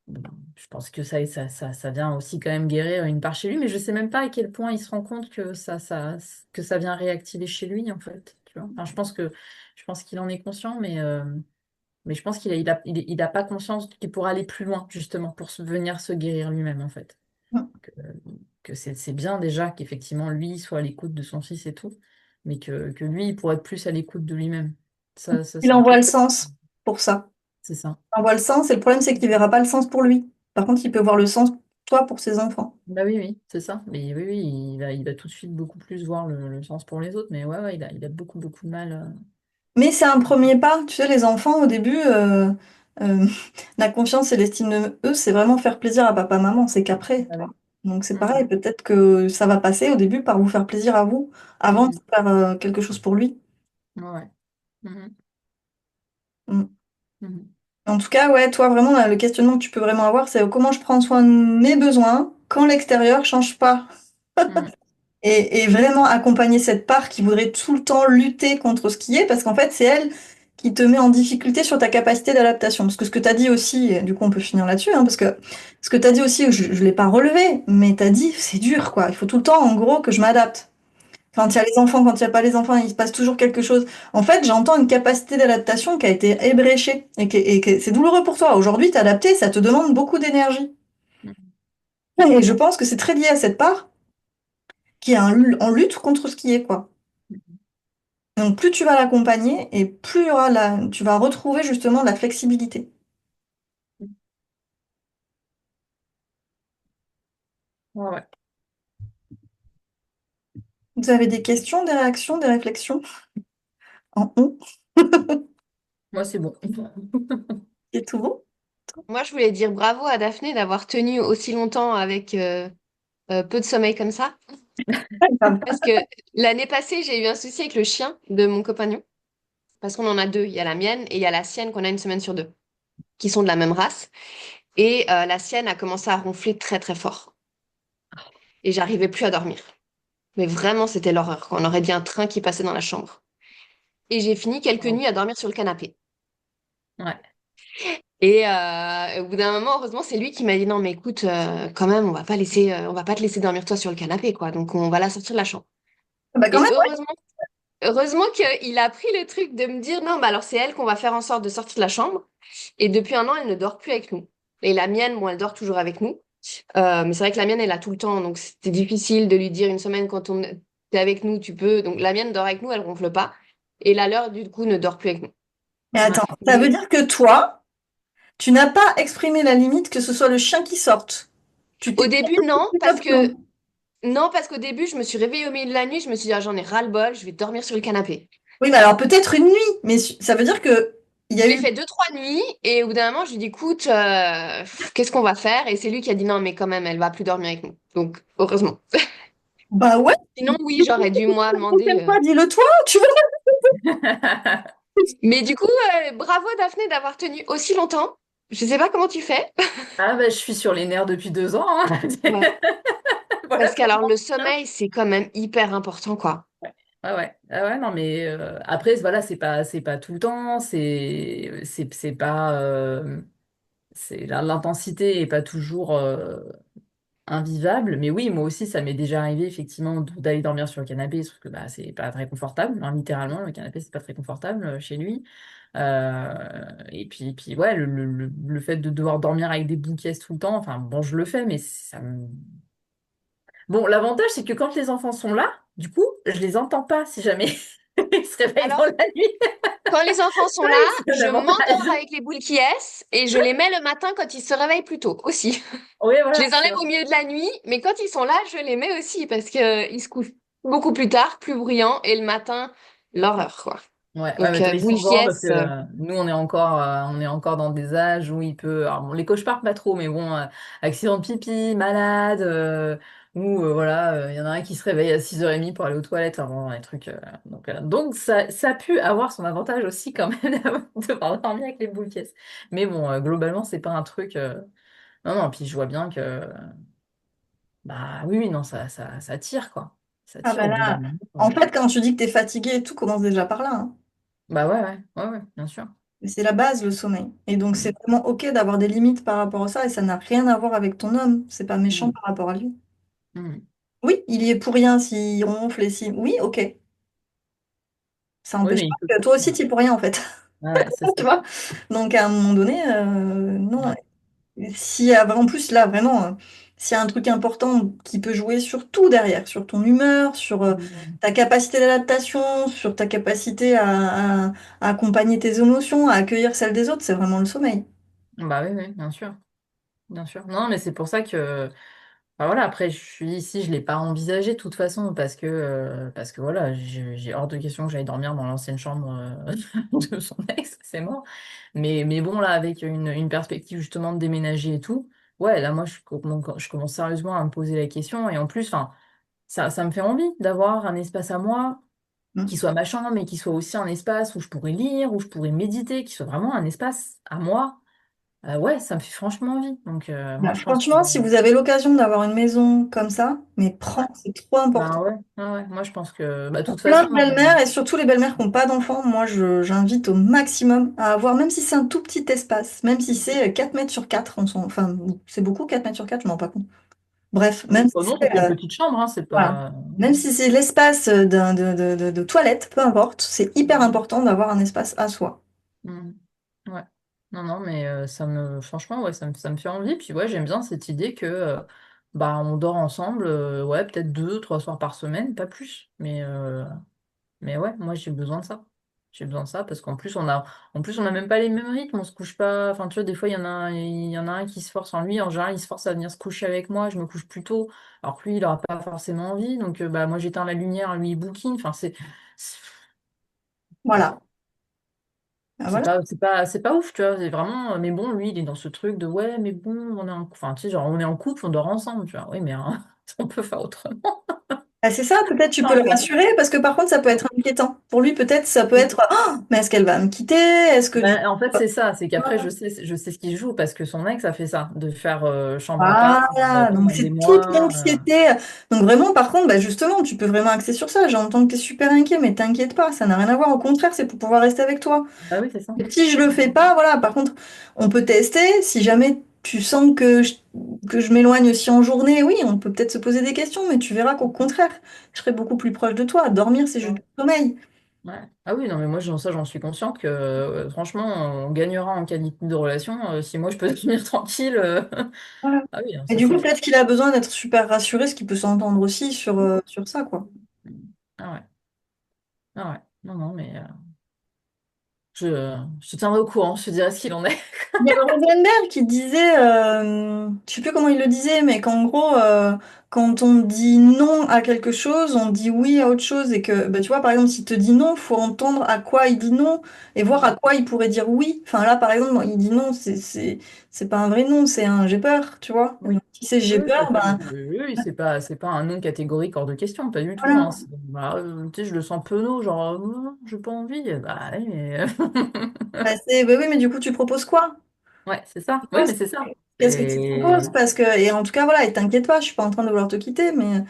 Bon, je pense que ça vient aussi quand même guérir une part chez lui, mais je sais même pas à quel point il se rend compte que que ça vient réactiver chez lui, en fait. Tu vois? Enfin, je pense qu'il en est conscient, mais je pense il a pas conscience qu'il pourra aller plus loin, justement, pour venir se guérir lui-même, en fait. Que, que c'est bien déjà qu'effectivement, lui soit à l'écoute de son fils et tout, mais que lui, il pourrait être plus à l'écoute de lui-même. Ça, Il c'est un envoie truc. le sens pour ça. C'est ça. Il envoie le sens et le problème, c'est qu'il verra pas le sens pour lui. Par contre, il peut voir le sens, toi, pour ses enfants. Bah oui, oui, c'est ça. Mais oui, oui, il va tout de suite beaucoup plus voir le sens pour les autres. Mais ouais, ouais, il a beaucoup, beaucoup de mal. Mais c'est un premier pas. Tu sais, les enfants, au début, euh, la confiance et l'estime de eux, c'est vraiment faire plaisir à papa, maman. C'est qu'après, Ah ouais. toi. Donc c'est Mhm. pareil, peut-être que ça va passer au début par vous faire plaisir à vous, avant de Mhm. faire quelque chose pour lui. Ouais, ouais. Mhm. Mm. Mhm. En tout cas, ouais, toi, vraiment, là, le questionnement que tu peux vraiment avoir, c'est comment je prends soin de mes besoins quand l'extérieur change pas. Mhm. Et vraiment accompagner cette part qui voudrait tout le temps lutter contre ce qui est, parce qu'en fait, c'est elle qui te met en difficulté sur ta capacité d'adaptation. Parce que ce que tu as dit aussi, et du coup, on peut finir là-dessus, hein, parce que ce que tu as dit aussi, je ne l'ai pas relevé, mais tu as dit, c'est dur, quoi. Il faut tout le temps, en gros, que je m'adapte. Quand il y a les enfants, quand il n'y a pas les enfants, il se passe toujours quelque chose. En fait, j'entends une capacité d'adaptation qui a été ébréchée et que c'est douloureux pour toi. Aujourd'hui, t'adapter, ça te demande beaucoup d'énergie. Mhm. Et je pense que c'est très lié à cette part qui est en lutte contre ce qui est, quoi. Donc plus tu vas l'accompagner et plus il y aura tu vas retrouver justement de la flexibilité. Ouais, ouais. Vous avez des questions, des réactions, des réflexions en on? Moi, c'est bon. C'est tout bon? Moi, je voulais dire bravo à Daphné d'avoir tenu aussi longtemps avec peu de sommeil comme ça. Parce que l'année passée, j'ai eu un souci avec le chien de mon compagnon. Parce qu'on en a deux. Il y a la mienne et il y a la sienne qu'on a une semaine sur deux, qui sont de la même race. Et la sienne a commencé à ronfler très très fort. Et j'arrivais plus à dormir. Mais vraiment, c'était l'horreur, quoi. On aurait dit un train qui passait dans la chambre. Et j'ai fini quelques nuits à dormir sur le canapé. Ouais. Et au bout d'un moment, heureusement, c'est lui qui m'a dit non, mais écoute, quand même, on va pas te laisser dormir toi sur le canapé, quoi. Donc on va la sortir de la chambre. Bah quand Et même, heureusement qu'il a pris le truc de me dire non, bah alors c'est elle qu'on va faire en sorte de sortir de la chambre. Et depuis un an, elle ne dort plus avec nous. Et la mienne, bon, elle dort toujours avec nous. Mais c'est vrai que la mienne, elle a tout le temps, donc c'était difficile de lui dire une semaine quand on est avec nous, tu peux. Donc la mienne dort avec nous, elle ronfle pas. Et la leur, du coup, ne dort plus avec nous. mais Ouais. attends, ça veut dire que toi, tu n'as pas exprimé la limite que ce soit le chien qui sorte. Tu Au t'es début, non, cette parce que option. non, parce qu'au début, je me suis réveillée au milieu de la nuit, je me suis dit, ah, j'en ai ras-le-bol, je vais dormir sur le canapé. Oui, mais alors peut-être une nuit, mais ça veut dire que il y a Je l'ai eu. fait deux, trois nuits, et au bout d'un moment, je lui ai dit, écoute, qu'est-ce qu'on va faire? Et c'est lui qui a dit, non, mais quand même, elle va plus dormir avec nous. Donc, heureusement. Bah ouais, Sinon, oui, j'aurais dû, moi, demander. prochaine fois, dis-le toi, tu veux. Mais du coup, bravo Daphné d'avoir tenu aussi longtemps. Je sais pas comment tu fais. Ah bah je suis sur les nerfs depuis 2 ans, hein. Ouais. Voilà Parce qu'alors, comment. le sommeil, c'est quand même hyper important, quoi. Ah ouais, ah ouais, non mais après voilà, c'est pas tout le temps, c'est pas l'intensité est pas toujours invivable, mais oui, moi aussi ça m'est déjà arrivé effectivement d'aller dormir sur le canapé, sauf que bah c'est pas très confortable, hein, littéralement le canapé c'est pas très confortable chez lui. Et puis ouais, le fait de devoir dormir avec des bouquets tout le temps, enfin bon je le fais, mais ça me... Bon, l'avantage, c'est que quand les enfants sont là, du coup, je les entends pas si jamais ils se réveillent dans Alors, la nuit. quand les enfants sont là, Oui, c'est un je m'endors avantage. avec les boules qui ess et je les mets le matin quand ils se réveillent plus tôt aussi. Oui, Je voilà, les enlève au milieu de la nuit, mais quand ils sont là, je les mets aussi parce que ils se couchent beaucoup plus tard, plus bruyants, et le matin, l'horreur, quoi. ouais, ouais, Donc, mais toi, ils boules sont qui grands parce que ess, nous, on est encore dans des âges où il peut. Alors, bon, les cauchemars, pas trop, mais bon, accident de pipi, malade, ou voilà, il y en a un qui se réveille à 6h30 pour aller aux toilettes, enfin, bon, les trucs. Donc ça a pu avoir son avantage aussi, quand même, d'avoir devoir dormir avec les boules qui ess. Mais bon, globalement, c'est pas un truc. Non, non, puis je vois bien que. Bah oui, oui, non, ça tire, quoi. Ça Ah tire bah au bout d'un là, moment. en fait, quand tu dis que t'es fatigué et tout, commence déjà par là, hein. Bah ouais, ouais, ouais, ouais, bien sûr. Et c'est la base, le sommeil. Et donc, Mm. c'est vraiment OK d'avoir des limites par rapport à ça, et ça n'a rien à voir avec ton homme. C'est pas méchant Mm. par rapport à lui. Mm. Oui, il y est pour rien s'il ronfle et si. Oui, OK. Ça Oui, n'empêche mais pas il peut. que toi aussi, tu y es pour rien, en fait. Ouais, ouais, c'est Tu ça. vois? Donc, à un moment donné, non. Ouais. Si, en plus, là, vraiment, s'il y a un truc important qui peut jouer sur tout derrière, sur ton humeur, sur Mm. ta capacité d'adaptation, sur ta capacité à accompagner tes émotions, à accueillir celles des autres, c'est vraiment le sommeil. Bah oui, oui, bien sûr. Bien sûr. Non, mais c'est pour ça que. Enfin, voilà, après, je suis ici, je l'ai pas envisagé de toute façon, parce que voilà, j'ai hors de question que j'aille dormir dans l'ancienne chambre de son ex, c'est mort. Mais bon, là, avec une perspective justement de déménager et tout, ouais, là, moi, je commence sérieusement à me poser la question. Et en plus, enfin, ça me fait envie d'avoir un espace à moi qui Mm. soit ma chambre, mais qui soit aussi un espace où je pourrais lire, où je pourrais méditer, qui soit vraiment un espace à moi. Ouais, ça me fait franchement envie. Donc, moi, Bah, je pense que. franchement, si vous avez l'occasion d'avoir une maison comme ça, mais Ouais. prends, c'est trop Ben important. ouais, ouais, ouais. Moi, je pense que. Bah, de Pour toute plein façon. de belles-mères, et surtout les belles-mères qui n'ont pas d'enfants, moi, j'invite au maximum à avoir, même si c'est un tout petit espace, même si c'est 4 mètres sur 4, enfin, c'est beaucoup 4 mètres sur 4, je m'en rends pas compte. Bref, Oui, même oh si non, ça c'est fait une petite chambre, hein, c'est voilà. pas. Même si c'est l'espace de toilette, peu importe, c'est hyper important d'avoir un espace à soi. Mm. Ouais. Non, non, mais franchement, ouais, ça me fait envie. Puis, ouais, j'aime bien cette idée que. Bah, on dort ensemble, ouais, peut-être 2, 3 soirs par semaine, pas plus. Mais ouais, moi, j'ai besoin de ça. J'ai besoin de ça parce en plus, on n'a même pas les mêmes rythmes. On se couche pas. Enfin, tu vois, des fois, il y en a un qui se force en lui. En général, il se force à venir se coucher avec moi. Je me couche plus tôt. Alors que lui, il aura pas forcément envie. Donc, bah, moi, j'éteins la lumière, lui, il bouquine. Enfin, Voilà. Ah, voilà. c'est pas ouf, tu vois. C'est vraiment. Mais bon, lui, il est dans ce truc de ouais, mais bon, enfin, tu sais, genre, on est en couple, on dort ensemble, tu vois. Oui, mais hein, on peut faire autrement. Ah, c'est ça, peut-être tu peux Ah, le quoi. rassurer parce que par contre ça peut être inquiétant. Pour lui, peut-être ça peut être oh, mais est-ce qu'elle va me quitter? Est-ce que du Ben, en fait, c'est ça, c'est qu'après, coup. je sais ce qu'il joue parce que son ex a fait ça, de faire chambre à part Voilà, donc pendant des c'est toute mois. l'anxiété. Donc vraiment, par contre, bah justement, tu peux vraiment axer sur ça. J'entends que tu es super inquiet, mais t'inquiète pas, ça n'a rien à voir. Au contraire, c'est pour pouvoir rester avec toi. Bah oui, c'est ça. Et si je le fais pas, voilà. Par contre, on peut tester. Si jamais tu sens que je m'éloigne aussi en journée, oui, on peut peut-être se poser des questions, mais tu verras qu'au contraire, je serai beaucoup plus proche de toi. Dormir, c'est juste Ouais. du sommeil. Ouais. Ah oui, non, mais moi, ça, j'en suis consciente que franchement, on gagnera en qualité de relation si moi, je peux devenir tranquille. Voilà. Ah oui, hein, Et ça, du c'est coup, sûr. peut-être qu'il a besoin d'être super rassuré, ce qui peut s'entendre aussi sur ça, quoi. Ah ouais. Ah ouais. Non, non, mais je te tiendrai au courant, je te dirai ce qu'il en est. Il y a Rosenberg qui disait, je sais plus comment il le disait, mais qu'en gros, quand on dit non à quelque chose, on dit oui à autre chose. Et que, bah, tu vois, par exemple, s'il te dit non, faut entendre à quoi il dit non et voir à quoi il pourrait dire oui. Enfin, là, par exemple, il dit non, c'est pas un vrai non, c'est un j'ai peur, tu vois. Et Oui. donc, si c'est j'ai Oui, peur, ben oui, c'est pas un non catégorique hors de question, pas du tout. voilà. Hein. Bah, tu sais, je le sens penaud, genre, non, j'ai pas envie. Bah, oui, mais... Bah oui, mais du coup, tu proposes quoi? ouais, c'est ça. Oui, Ouais, mais c'est ça. qu'est-ce que tu proposes? Et... Parce que, et en tout cas, voilà, et t'inquiète pas, je suis pas en train de vouloir te quitter, mais.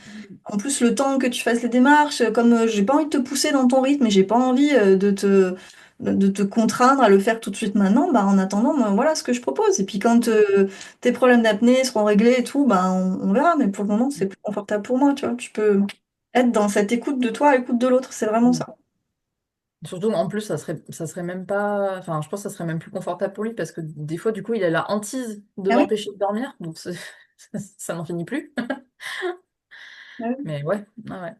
En plus, le temps que tu fasses les démarches, comme j'ai pas envie de te pousser dans ton rythme et j'ai pas envie de te contraindre à le faire tout de suite maintenant, bah, en attendant, moi, voilà ce que je propose. Et puis quand tes problèmes d'apnée seront réglés et tout, bah, on verra. Mais pour le moment, c'est plus confortable pour moi, tu vois. Tu peux être dans cette écoute de toi, écoute de l'autre. C'est vraiment ça. Surtout, en plus, ça serait même pas... Enfin, je pense que ça serait même plus confortable pour lui parce que des fois, du coup, il a la hantise de Ah oui? m'empêcher de dormir, donc ça n'en finit plus. Ah oui. Mais ouais, ah ouais.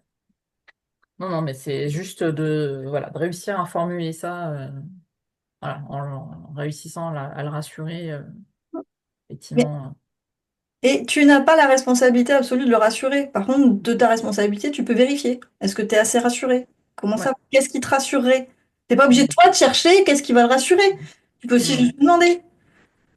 Non, non, mais c'est juste voilà, de réussir à formuler ça voilà, en réussissant à le rassurer, Mais- effectivement. Et tu n'as pas la responsabilité absolue de le rassurer. Par contre, de ta responsabilité, tu peux vérifier. Est-ce que tu es assez rassuré? Comment Ouais. ça? Qu'est-ce qui te rassurerait? T'es pas obligé de Mm. toi de chercher qu'est-ce qui va le rassurer. Tu peux aussi Mm. juste demander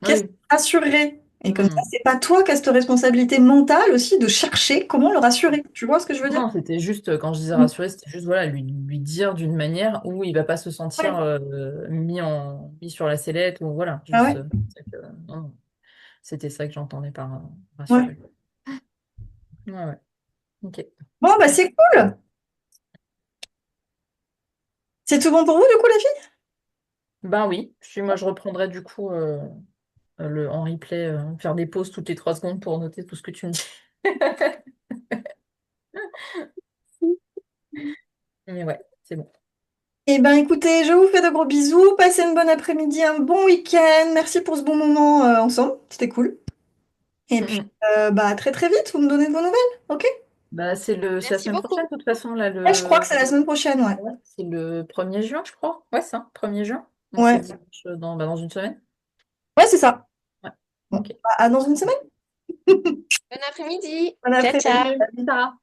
qu'est-ce qui Oui. te rassurerait. Et comme ça, Mm. c'est pas toi qui as cette responsabilité mentale aussi de chercher comment le rassurer. Tu vois ce que je veux dire? Non, c'était juste, quand je disais Mm. rassurer, c'était juste voilà, lui dire d'une manière où il va pas se sentir Ouais. mis sur la sellette ou voilà, Ah juste ouais? non, non, c'était ça que j'entendais par Ouais. rassurer. Ouais, ouais. Ok. Bon, bah c'est cool. C'est tout bon pour vous, du coup, les filles? Ben oui, moi je reprendrai du coup en replay, faire des pauses toutes les 3 secondes pour noter tout ce que tu me dis. Mais ouais, c'est bon. Eh ben, écoutez, je vous fais de gros bisous. Passez une bonne après-midi, un bon week-end. Merci pour ce bon moment ensemble. C'était cool. Et Mm, puis, mm. bah, à très très vite, vous me donnez de vos nouvelles, ok? Bah, c'est la Merci semaine prochaine, beaucoup. de toute façon, là, Ouais, je crois que c'est la semaine prochaine, ouais. ouais, c'est le 1er juin, je crois. Ouais, ça, 1er juin. Donc c'est Ouais, dimanche dans une semaine. ouais, c'est ça. Ouais. Bon, Ok. bah, à dans une semaine. Bon après-midi. Bon Ciao, après-midi. ciao. Salut, Sarah.